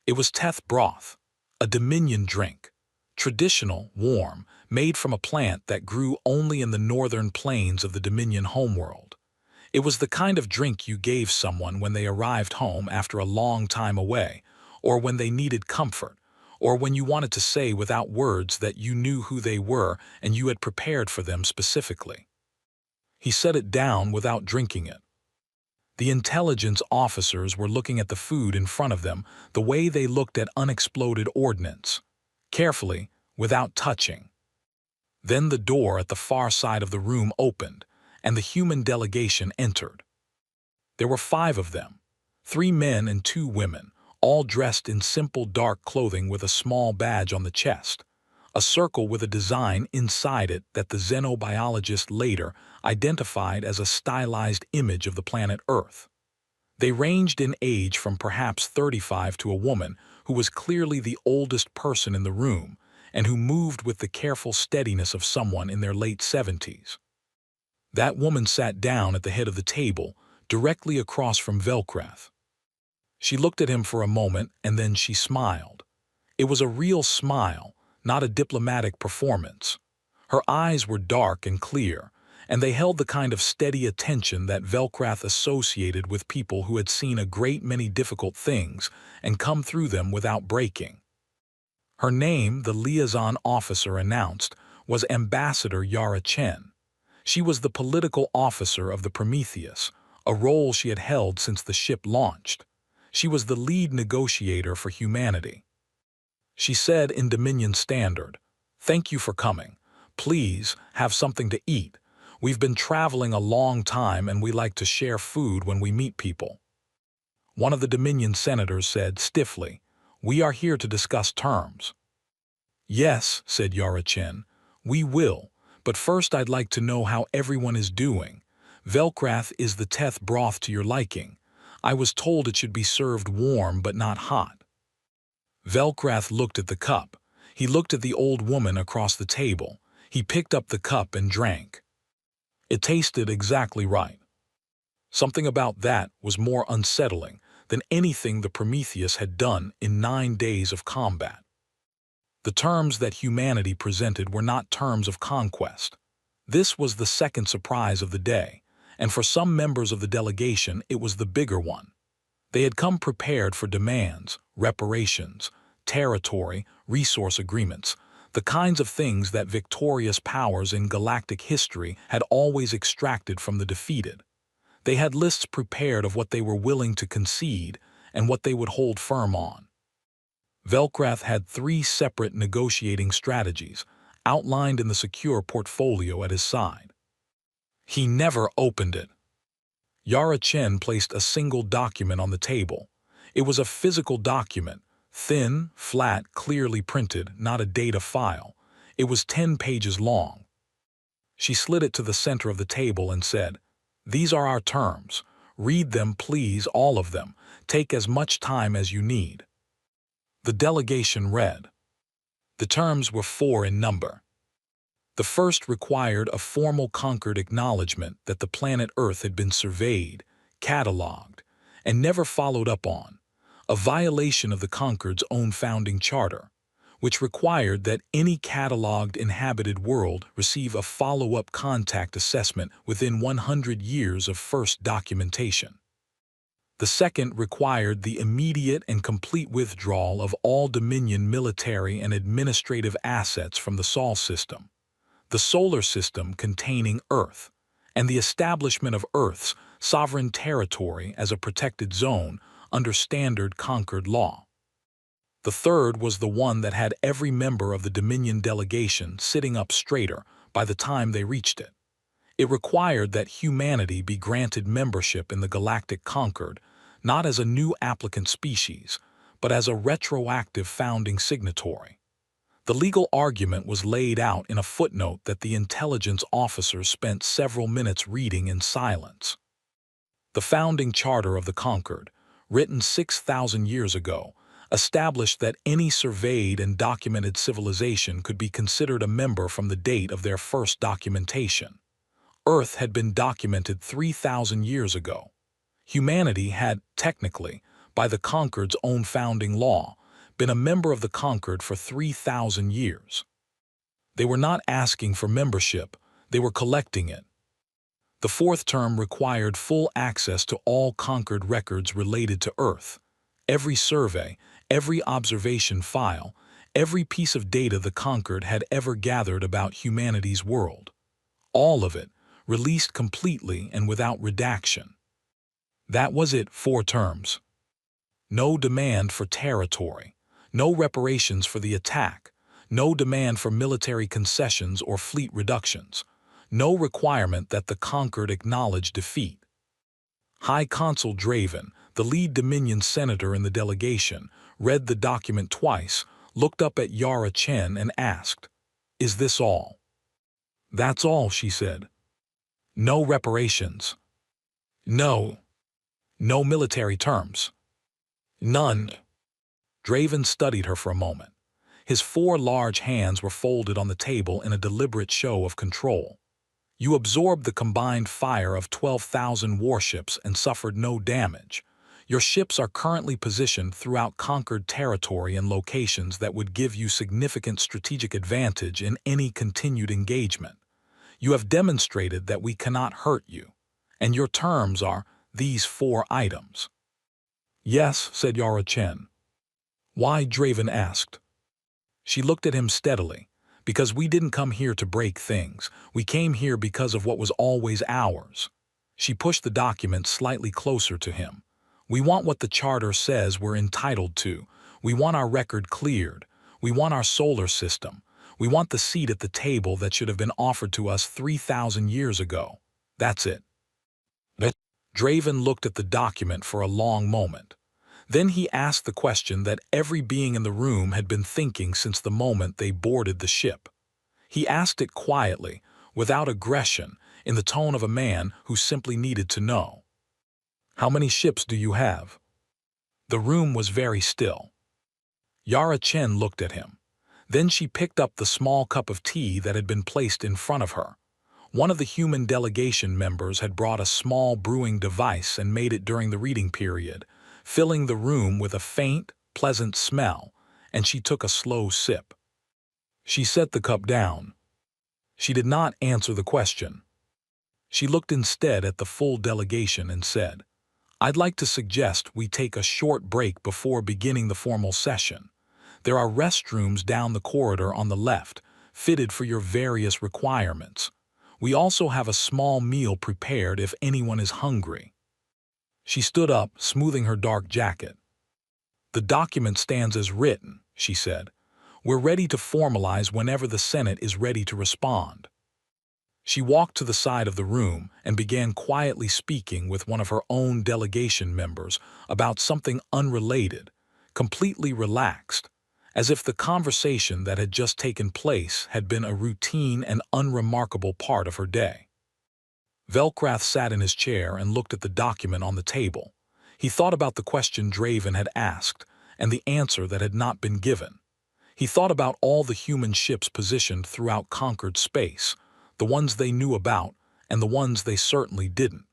It was Teth broth, a Dominion drink, traditional, warm, made from a plant that grew only in the northern plains of the Dominion homeworld. It was the kind of drink you gave someone when they arrived home after a long time away, or when they needed comfort, or when you wanted to say without words that you knew who they were and you had prepared for them specifically. He set it down without drinking it. The intelligence officers were looking at the food in front of them the way they looked at unexploded ordnance, carefully, without touching. Then the door at the far side of the room opened, and the human delegation entered. There were 5 of them, 3 men and 2 women, all dressed in simple dark clothing with a small badge on the chest. a circle with a design inside it that the xenobiologist later identified as a stylized image of the planet Earth. They ranged in age from perhaps 35 to a woman who was clearly the oldest person in the room and who moved with the careful steadiness of someone in their late 70s. That woman sat down at the head of the table, directly across from Velcrath. She looked at him for a moment and then she smiled. It was a real smile, not a diplomatic performance. Her eyes were dark and clear, and they held the kind of steady attention that Velcrath associated with people who had seen a great many difficult things and come through them without breaking. Her name, the liaison officer announced, was Ambassador Yara Chen. She was the political officer of the Prometheus, a role she had held since the ship launched. She was the lead negotiator for humanity. She said in Dominion Standard, "Thank you for coming. Please, have something to eat. We've been traveling a long time and we like to share food when we meet people." One of the Dominion senators said stiffly, "We are here to discuss terms." "Yes," said Yara Chen, "we will, but first I'd like to know how everyone is doing. Velcrath is the teth broth to your liking. I was told it should be served warm but not hot." Velcrath looked at the cup. He looked at the old woman across the table. He picked up the cup and drank. It tasted exactly right. Something about that was more unsettling than anything the Prometheus had done in 9 days of combat. The terms that humanity presented were not terms of conquest. This was the second surprise of the day, and for some members of the delegation it was the bigger one. They had come prepared for demands, reparations, territory, resource agreements, the kinds of things that victorious powers in galactic history had always extracted from the defeated. They had lists prepared of what they were willing to concede and what they would hold firm on. Velcrath had 3 separate negotiating strategies outlined in the secure portfolio at his side. He never opened it. Yara Chen placed a single document on the table. It was a physical document, thin, flat, clearly printed, not a data file. It was 10 pages long. She slid it to the center of the table and said, "These are our terms. Read them, please, all of them. Take as much time as you need." The delegation read. The terms were 4 in number. The first required a formal Concord acknowledgement that the planet Earth had been surveyed, catalogued, and never followed up on, a violation of the Concord's own founding charter, which required that any catalogued inhabited world receive a follow-up contact assessment within 100 years of first documentation. The second required the immediate and complete withdrawal of all Dominion military and administrative assets from the Sol system, the solar system containing Earth, and the establishment of Earth's sovereign territory as a protected zone under standard Concord law. The third was the one that had every member of the Dominion delegation sitting up straighter by the time they reached it. It required that humanity be granted membership in the Galactic Concord, not as a new applicant species, but as a retroactive founding signatory. The legal argument was laid out in a footnote that the intelligence officers spent several minutes reading in silence. The founding charter of the Concord, written 6,000 years ago, established that any surveyed and documented civilization could be considered a member from the date of their first documentation. Earth had been documented 3,000 years ago. Humanity had, technically, by the Concord's own founding law, been a member of the Concord for 3,000 years. They were not asking for membership, they were collecting it. The fourth term required full access to all Concord records related to Earth. Every survey, every observation file, every piece of data the Concord had ever gathered about humanity's world. All of it, released completely and without redaction. That was it, 4 terms. No demand for territory, no reparations for the attack, no demand for military concessions or fleet reductions, no requirement that the Concord acknowledge defeat. High Consul Draven, the lead Dominion senator in the delegation, read the document twice, looked up at Yara Chen and asked, "Is this all?" "That's all," she said. "No reparations. No. No military terms. None." Draven studied her for a moment. His four large hands were folded on the table in a deliberate show of control. "You absorbed the combined fire of 12,000 warships and suffered no damage. Your ships are currently positioned throughout conquered territory and locations that would give you significant strategic advantage in any continued engagement. You have demonstrated that we cannot hurt you, and your terms are these 4 items." "Yes," said Yara Chen. "Why?" Draven asked. She looked at him steadily. "Because we didn't come here to break things. We came here because of what was always ours." She pushed the document slightly closer to him. "We want what the Charter says we're entitled to. We want our record cleared. We want our solar system. We want the seat at the table that should have been offered to us 3,000 years ago. That's it." Draven looked at the document for a long moment. Then he asked the question that every being in the room had been thinking since the moment they boarded the ship. He asked it quietly, without aggression, in the tone of a man who simply needed to know. "How many ships do you have?" The room was very still. Yara Chen looked at him. Then she picked up the small cup of tea that had been placed in front of her. One of the human delegation members had brought a small brewing device and made it during the reading period, filling the room with a faint, pleasant smell, and she took a slow sip. She set the cup down. She did not answer the question. She looked instead at the full delegation and said, "I'd like to suggest we take a short break before beginning the formal session. There are restrooms down the corridor on the left, fitted for your various requirements. We also have a small meal prepared if anyone is hungry." She stood up, smoothing her dark jacket. "The document stands as written," she said. "We're ready to formalize whenever the Senate is ready to respond." She walked to the side of the room and began quietly speaking with one of her own delegation members about something unrelated, completely relaxed, as if the conversation that had just taken place had been a routine and unremarkable part of her day. Velkrath sat in his chair and looked at the document on the table. He thought about the question Draven had asked and the answer that had not been given. He thought about all the human ships positioned throughout conquered space, the ones they knew about and the ones they certainly didn't.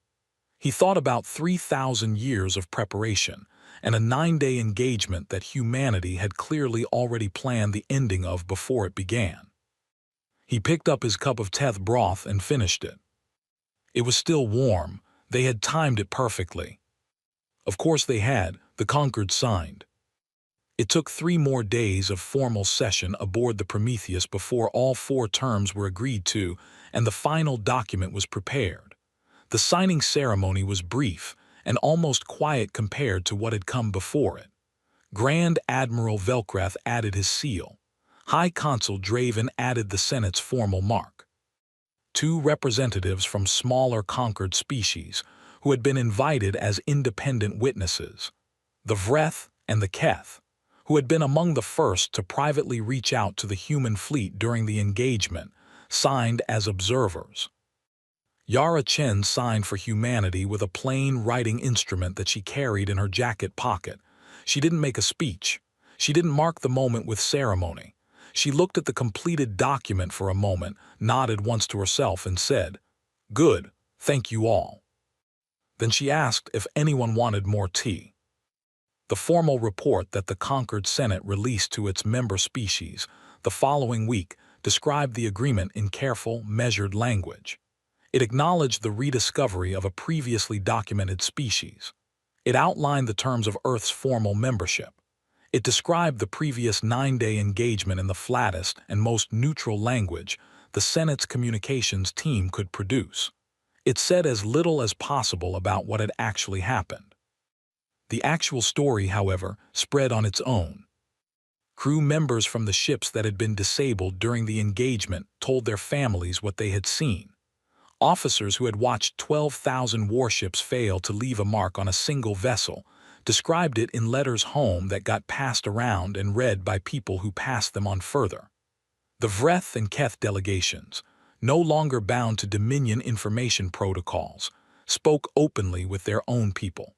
He thought about 3,000 years of preparation and a 9-day engagement that humanity had clearly already planned the ending of before it began. He picked up his cup of teth broth and finished it. It was still warm. They had timed it perfectly. Of course they had. The Conquered signed. It took 3 more days of formal session aboard the Prometheus before all 4 terms were agreed to and the final document was prepared. The signing ceremony was brief and almost quiet compared to what had come before it. Grand Admiral Velkrath added his seal. High Consul Draven added the Senate's formal mark. 2 representatives from smaller conquered species, who had been invited as independent witnesses, the Vreth and the Keth, who had been among the first to privately reach out to the human fleet during the engagement, signed as observers. Yara Chen signed for humanity with a plain writing instrument that she carried in her jacket pocket. She didn't make a speech. She didn't mark the moment with ceremony. She looked at the completed document for a moment, nodded once to herself and said, "Good, thank you all." Then she asked if anyone wanted more tea. The formal report that the conquered Senate released to its member species the following week described the agreement in careful, measured language. It acknowledged the rediscovery of a previously documented species. It outlined the terms of Earth's formal membership. It described the previous 9-day engagement in the flattest and most neutral language the Senate's communications team could produce. It said as little as possible about what had actually happened. The actual story, however, spread on its own. Crew members from the ships that had been disabled during the engagement told their families what they had seen. Officers who had watched 12,000 warships fail to leave a mark on a single vessel described it in letters home that got passed around and read by people who passed them on further. The Vreth and Keth delegations, no longer bound to Dominion information protocols, spoke openly with their own people.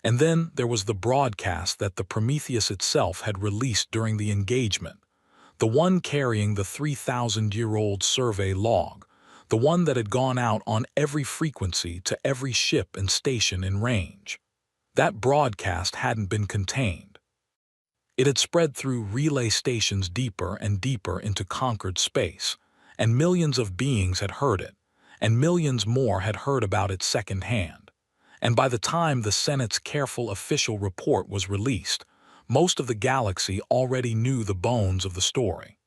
And then there was the broadcast that the Prometheus itself had released during the engagement, the one carrying the 3,000-year-old survey log, the one that had gone out on every frequency to every ship and station in range. That broadcast hadn't been contained. It had spread through relay stations deeper and deeper into conquered space, and millions of beings had heard it, and millions more had heard about it secondhand. And by the time the Senate's careful official report was released, most of the galaxy already knew the bones of the story.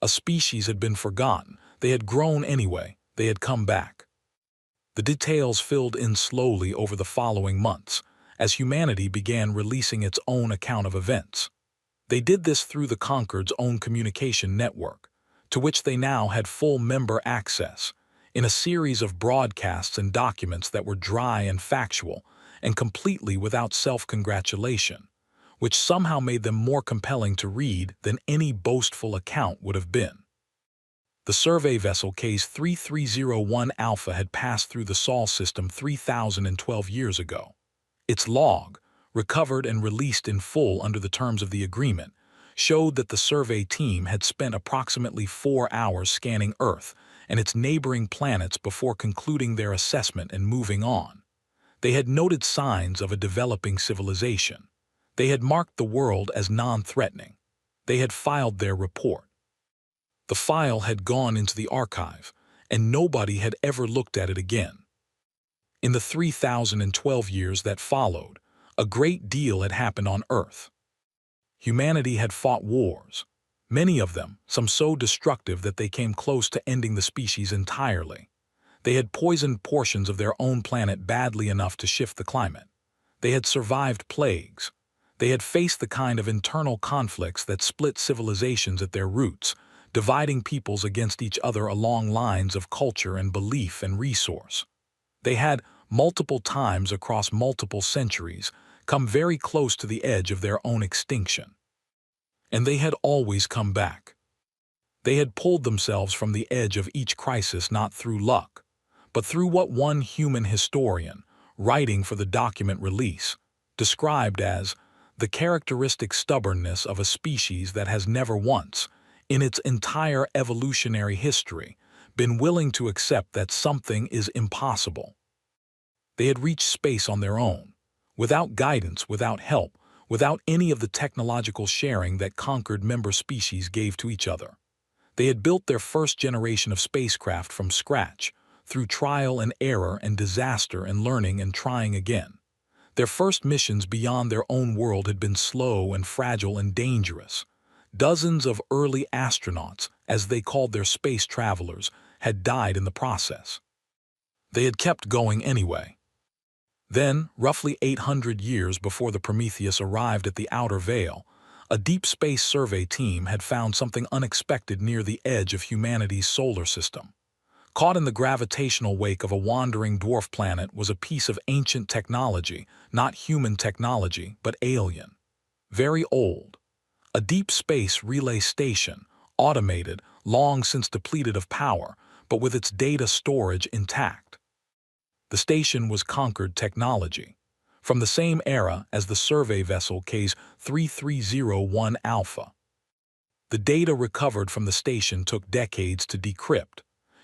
A species had been forgotten. They had grown anyway. They had come back. The details filled in slowly over the following months, as humanity began releasing its own account of events. They did this through the Concord's own communication network, to which they now had full member access, in a series of broadcasts and documents that were dry and factual, and completely without self-congratulation, which somehow made them more compelling to read than any boastful account would have been. The survey vessel Case 3301 Alpha had passed through the Sol system 3,012 years ago. Its log, recovered and released in full under the terms of the agreement, showed that the survey team had spent approximately 4 hours scanning Earth and its neighboring planets before concluding their assessment and moving on. They had noted signs of a developing civilization. They had marked the world as non-threatening. They had filed their report. The file had gone into the archive, and nobody had ever looked at it again. In the 3,012 years that followed, a great deal had happened on Earth. Humanity had fought wars, many of them, some so destructive that they came close to ending the species entirely. They had poisoned portions of their own planet badly enough to shift the climate. They had survived plagues. They had faced the kind of internal conflicts that split civilizations at their roots, dividing peoples against each other along lines of culture and belief and resource. They had, multiple times across multiple centuries, come very close to the edge of their own extinction. And they had always come back. They had pulled themselves from the edge of each crisis not through luck, but through what one human historian, writing for the document release, described as the characteristic stubbornness of a species that has never once, in its entire evolutionary history, been willing to accept that something is impossible. They had reached space on their own, without guidance, without help, without any of the technological sharing that conquered member species gave to each other. They had built their first generation of spacecraft from scratch, through trial and error and disaster and learning and trying again. Their first missions beyond their own world had been slow and fragile and dangerous. Dozens of early astronauts, as they called their space travelers, had died in the process. They had kept going anyway. Then, roughly 800 years before the Prometheus arrived at the outer veil, a deep space survey team had found something unexpected near the edge of humanity's solar system. Caught in the gravitational wake of a wandering dwarf planet was a piece of ancient technology, not human technology, but alien. Very old. A deep space relay station, automated, long since depleted of power, but with its data storage intact. The station was Concord technology, from the same era as the survey vessel Case 3301 Alpha. The data recovered from the station took decades to decrypt.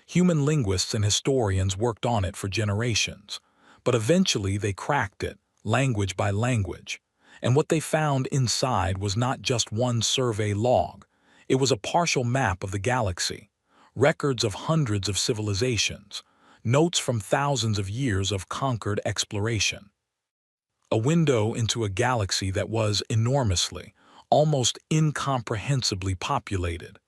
Human linguists and historians worked on it for generations, but eventually they cracked it, language by language. And what they found inside was not just one survey log. It was a partial map of the galaxy, records of hundreds of civilizations, notes from thousands of years of conquered exploration. A window into a galaxy that was enormously, almost incomprehensibly populated,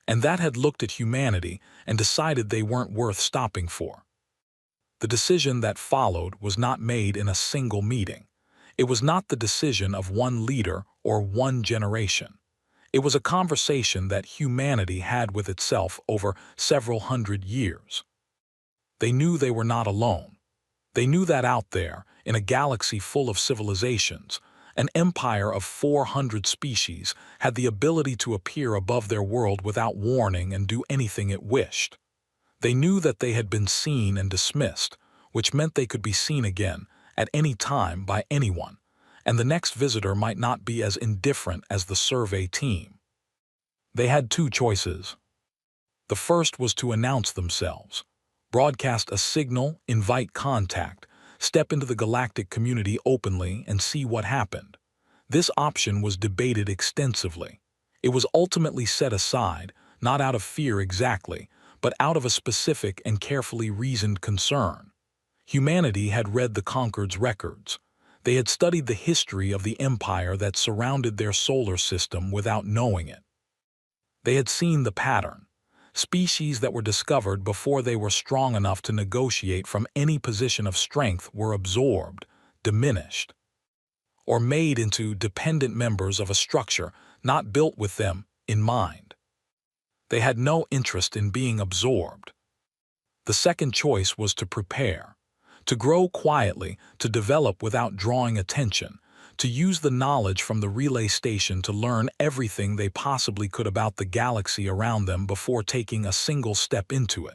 and that had looked at humanity and decided they weren't worth stopping for. The decision that followed was not made in a single meeting. It was not the decision of one leader or one generation. It was a conversation that humanity had with itself over several hundred years. They knew they were not alone. They knew that out there, in a galaxy full of civilizations, an empire of 400 species had the ability to appear above their world without warning and do anything it wished. They knew that they had been seen and dismissed, which meant they could be seen again, at any time by anyone, and the next visitor might not be as indifferent as the survey team. They had two choices. The first was to announce themselves, broadcast a signal, invite contact, step into the galactic community openly and see what happened. This option was debated extensively. It was ultimately set aside, not out of fear exactly, but out of a specific and carefully reasoned concern. Humanity had read the Concord's records. They had studied the history of the empire that surrounded their solar system without knowing it. They had seen the pattern. Species that were discovered before they were strong enough to negotiate from any position of strength were absorbed, diminished, or made into dependent members of a structure not built with them in mind. They had no interest in being absorbed. The second choice was to prepare, to grow quietly, to develop without drawing attention, to use the knowledge from the relay station to learn everything they possibly could about the galaxy around them before taking a single step into it,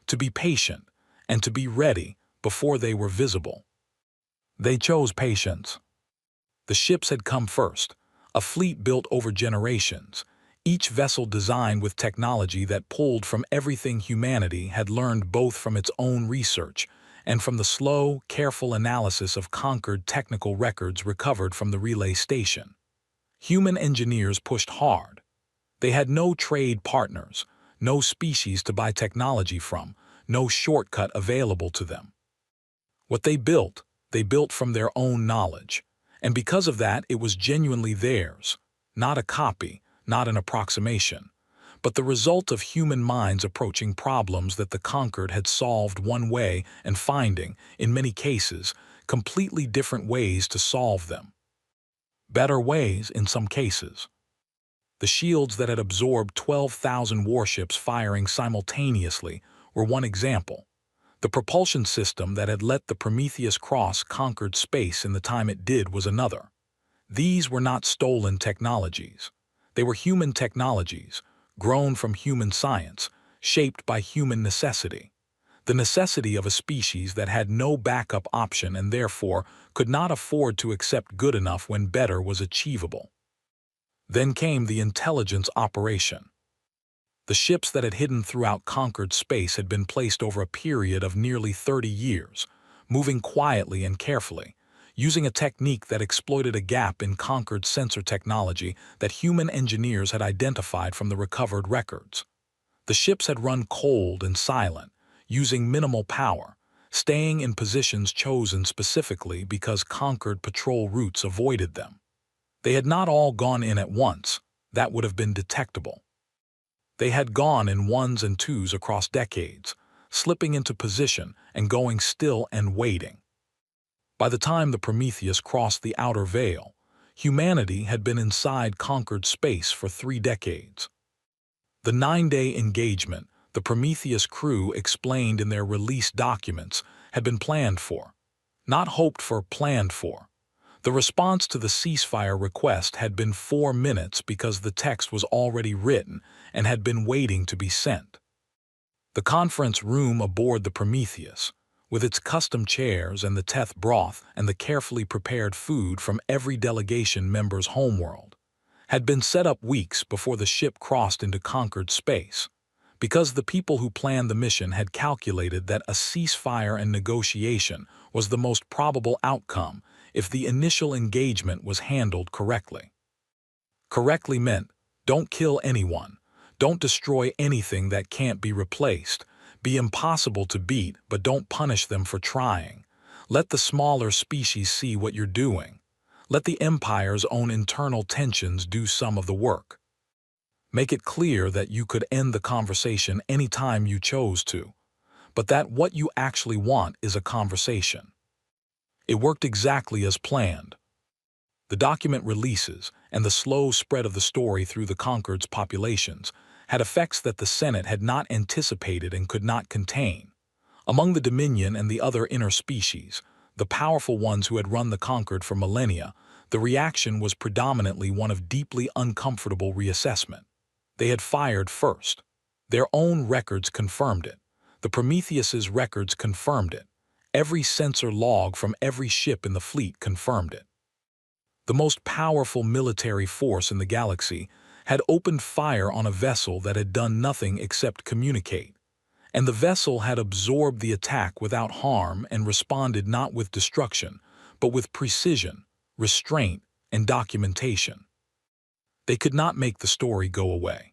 to be patient, and to be ready before they were visible. They chose patience. The ships had come first, a fleet built over generations, each vessel designed with technology that pulled from everything humanity had learned both from its own research and from the slow, careful analysis of Concord technical records recovered from the relay station. Human engineers pushed hard. They had no trade partners, no species to buy technology from, no shortcut available to them. What they built from their own knowledge, and because of that it was genuinely theirs, not a copy, not an approximation, but the result of human minds approaching problems that the Concord had solved one way and finding, in many cases, completely different ways to solve them. Better ways in some cases. The shields that had absorbed 12,000 warships firing simultaneously were one example. The propulsion system that had let the Prometheus cross Concord space in the time it did was another. These were not stolen technologies. They were human technologies, grown from human science, shaped by human necessity. The necessity of a species that had no backup option and therefore could not afford to accept good enough when better was achievable. Then came the intelligence operation. The ships that had hidden throughout Concord space had been placed over a period of nearly 30 years, moving quietly and carefully, using a technique that exploited a gap in Concord's sensor technology that human engineers had identified from the recovered records. The ships had run cold and silent, using minimal power, staying in positions chosen specifically because Concord patrol routes avoided them. They had not all gone in at once. That would have been detectable. They had gone in ones and twos across decades, slipping into position and going still and waiting. By the time the Prometheus crossed the outer veil, humanity had been inside Concord space for 3 decades. The 9-day engagement, the Prometheus crew explained in their release documents, had been planned for. Not hoped for, planned for. The response to the ceasefire request had been 4 minutes because the text was already written and had been waiting to be sent. The conference room aboard the Prometheus, with its custom chairs and the teth broth and the carefully prepared food from every delegation member's homeworld, had been set up weeks before the ship crossed into Concord space, because the people who planned the mission had calculated that a ceasefire and negotiation was the most probable outcome if the initial engagement was handled correctly. Correctly meant, don't kill anyone, don't destroy anything that can't be replaced, be impossible to beat but don't punish them for trying. Let the smaller species see what you're doing. Let the empire's own internal tensions do some of the work. Make it clear that you could end the conversation any time you chose to, but that what you actually want is a conversation. It worked exactly as planned. The document releases and the slow spread of the story through the Concord's populations had effects that the Senate had not anticipated and could not contain. Among the Dominion and the other inner species, the powerful ones who had run the Concord for millennia, the reaction was predominantly one of deeply uncomfortable reassessment. They had fired first. Their own records confirmed it. The Prometheus's records confirmed it. Every sensor log from every ship in the fleet confirmed it. The most powerful military force in the galaxy had opened fire on a vessel that had done nothing except communicate. And the vessel had absorbed the attack without harm and responded not with destruction, but with precision, restraint, and documentation. They could not make the story go away.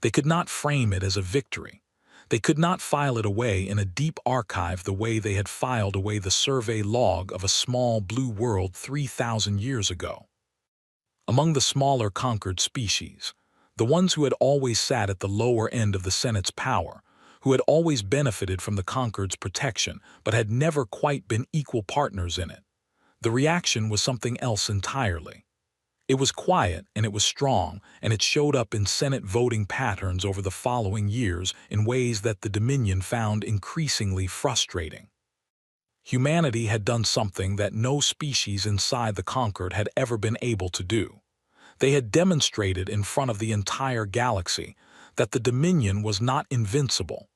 They could not frame it as a victory. They could not file it away in a deep archive the way they had filed away the survey log of a small blue world 3,000 years ago. Among the smaller conquered species, the ones who had always sat at the lower end of the Senate's power, who had always benefited from the Concord's protection but had never quite been equal partners in it, the reaction was something else entirely. It was quiet and it was strong, and it showed up in Senate voting patterns over the following years in ways that the Dominion found increasingly frustrating. Humanity had done something that no species inside the Concord had ever been able to do. They had demonstrated in front of the entire galaxy that the Dominion was not invincible,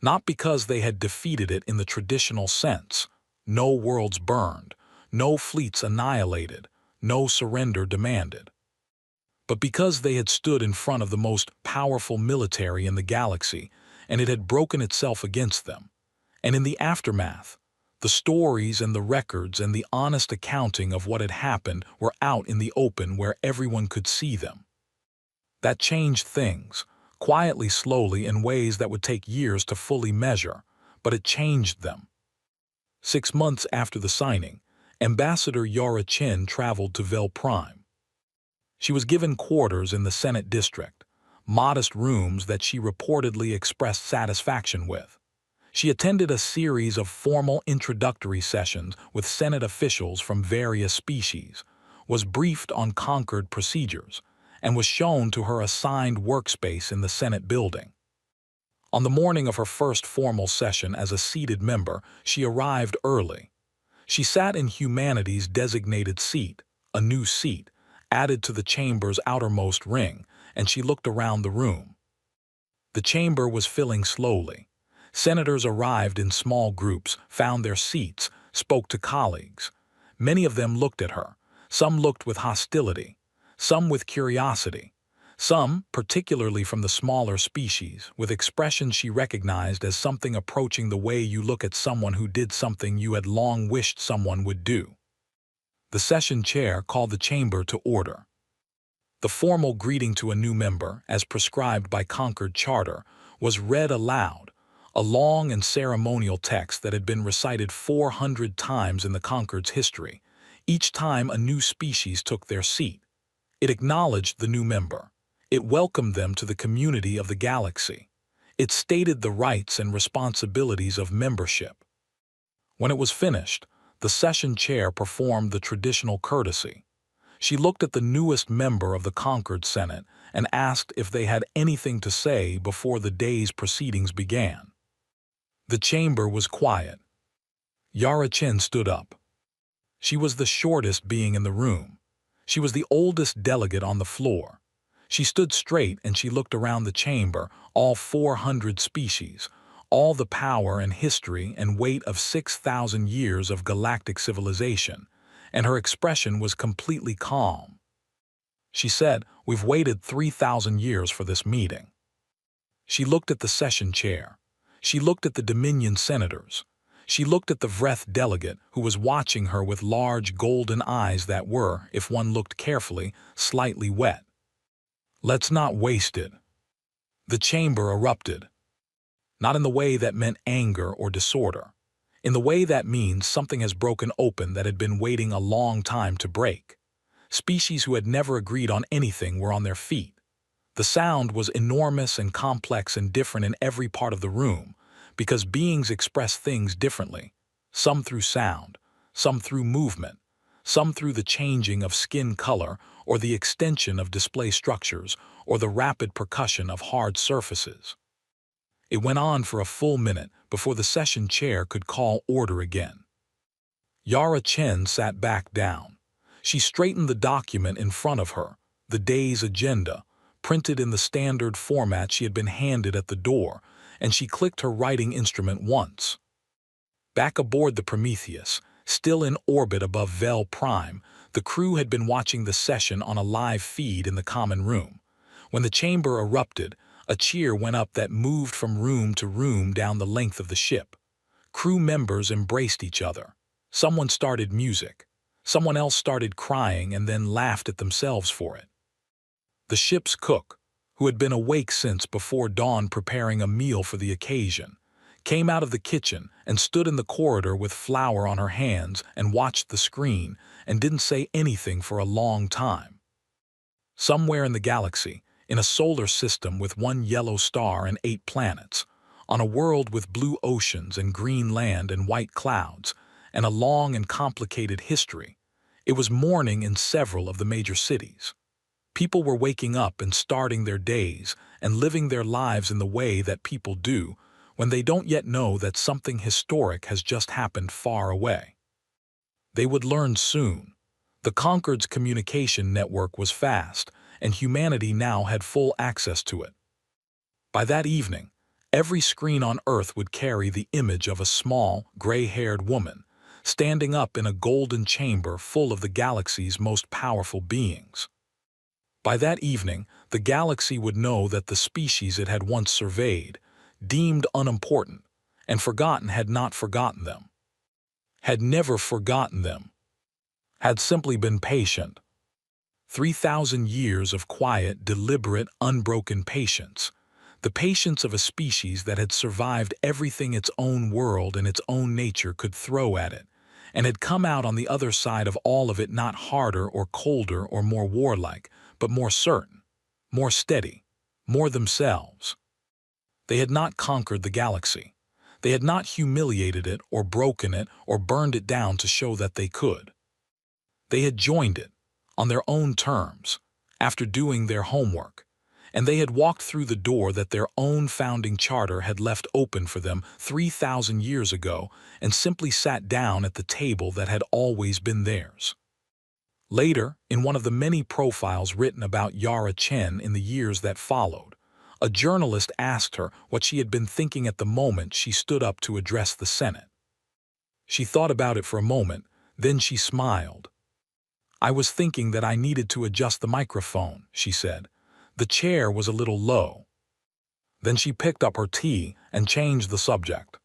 not because they had defeated it in the traditional sense, no worlds burned, no fleets annihilated, no surrender demanded, but because they had stood in front of the most powerful military in the galaxy and it had broken itself against them. And in the aftermath, the stories and the records and the honest accounting of what had happened were out in the open where everyone could see them. That changed things, quietly, slowly, in ways that would take years to fully measure, but it changed them. 6 months after the signing, Ambassador Yara Chin traveled to Vel Prime. She was given quarters in the Senate district, modest rooms that she reportedly expressed satisfaction with. She attended a series of formal introductory sessions with Senate officials from various species, was briefed on Concord procedures, and was shown to her assigned workspace in the Senate building. On the morning of her first formal session as a seated member, she arrived early. She sat in Humanity's designated seat, a new seat, added to the chamber's outermost ring, and she looked around the room. The chamber was filling slowly. Senators arrived in small groups, found their seats, spoke to colleagues. Many of them looked at her. Some looked with hostility, some with curiosity, some, particularly from the smaller species, with expressions she recognized as something approaching the way you look at someone who did something you had long wished someone would do. The session chair called the chamber to order. The formal greeting to a new member, as prescribed by Concord Charter, was read aloud, a long and ceremonial text that had been recited 400 times in the Concord's history, each time a new species took their seat. It acknowledged the new member. It welcomed them to the community of the galaxy. It stated the rights and responsibilities of membership. When it was finished, the session chair performed the traditional courtesy. She looked at the newest member of the Concord Senate and asked if they had anything to say before the day's proceedings began. The chamber was quiet. Yara Chin stood up. She was the shortest being in the room. She was the oldest delegate on the floor. She stood straight and she looked around the chamber, all 400 species, all the power and history and weight of 6,000 years of galactic civilization, and her expression was completely calm. She said, "We've waited 3,000 years for this meeting." She looked at the session chair. She looked at the Dominion senators. She looked at the Vreth delegate who was watching her with large golden eyes that were, if one looked carefully, slightly wet. "Let's not waste it." The chamber erupted. Not in the way that meant anger or disorder. In the way that means something has broken open that had been waiting a long time to break. Species who had never agreed on anything were on their feet. The sound was enormous and complex and different in every part of the room, because beings express things differently, some through sound, some through movement, some through the changing of skin color or the extension of display structures or the rapid percussion of hard surfaces. It went on for a full minute before the session chair could call order again. Yara Chen sat back down. She straightened the document in front of her, the day's agenda, printed in the standard format she had been handed at the door, and she clicked her writing instrument once. Back aboard the Prometheus, still in orbit above Vel Prime, the crew had been watching the session on a live feed in the common room. When the chamber erupted, a cheer went up that moved from room to room down the length of the ship. Crew members embraced each other. Someone started music. Someone else started crying and then laughed at themselves for it. The ship's cook, who had been awake since before dawn preparing a meal for the occasion, came out of the kitchen and stood in the corridor with flour on her hands and watched the screen and didn't say anything for a long time. Somewhere in the galaxy, in a solar system with one yellow star and 8 planets, on a world with blue oceans and green land and white clouds, and a long and complicated history, it was morning in several of the major cities. People were waking up and starting their days and living their lives in the way that people do when they don't yet know that something historic has just happened far away. They would learn soon. The Concord's communication network was fast, and humanity now had full access to it. By that evening, every screen on Earth would carry the image of a small, gray-haired woman, standing up in a golden chamber full of the galaxy's most powerful beings. By that evening, the galaxy would know that the species it had once surveyed, deemed unimportant, and forgotten had not forgotten them. Had never forgotten them. Had simply been patient. 3,000 years of quiet, deliberate, unbroken patience. The patience of a species that had survived everything its own world and its own nature could throw at it, and had come out on the other side of all of it not harder or colder or more warlike, but more certain, more steady, more themselves. They had not conquered the galaxy. They had not humiliated it or broken it or burned it down to show that they could. They had joined it, on their own terms, after doing their homework, and they had walked through the door that their own founding charter had left open for them 3,000 years ago and simply sat down at the table that had always been theirs. Later, in one of the many profiles written about Yara Chen in the years that followed, a journalist asked her what she had been thinking at the moment she stood up to address the Senate. She thought about it for a moment, then she smiled. "I was thinking that I needed to adjust the microphone," she said. "The chair was a little low." Then she picked up her tea and changed the subject.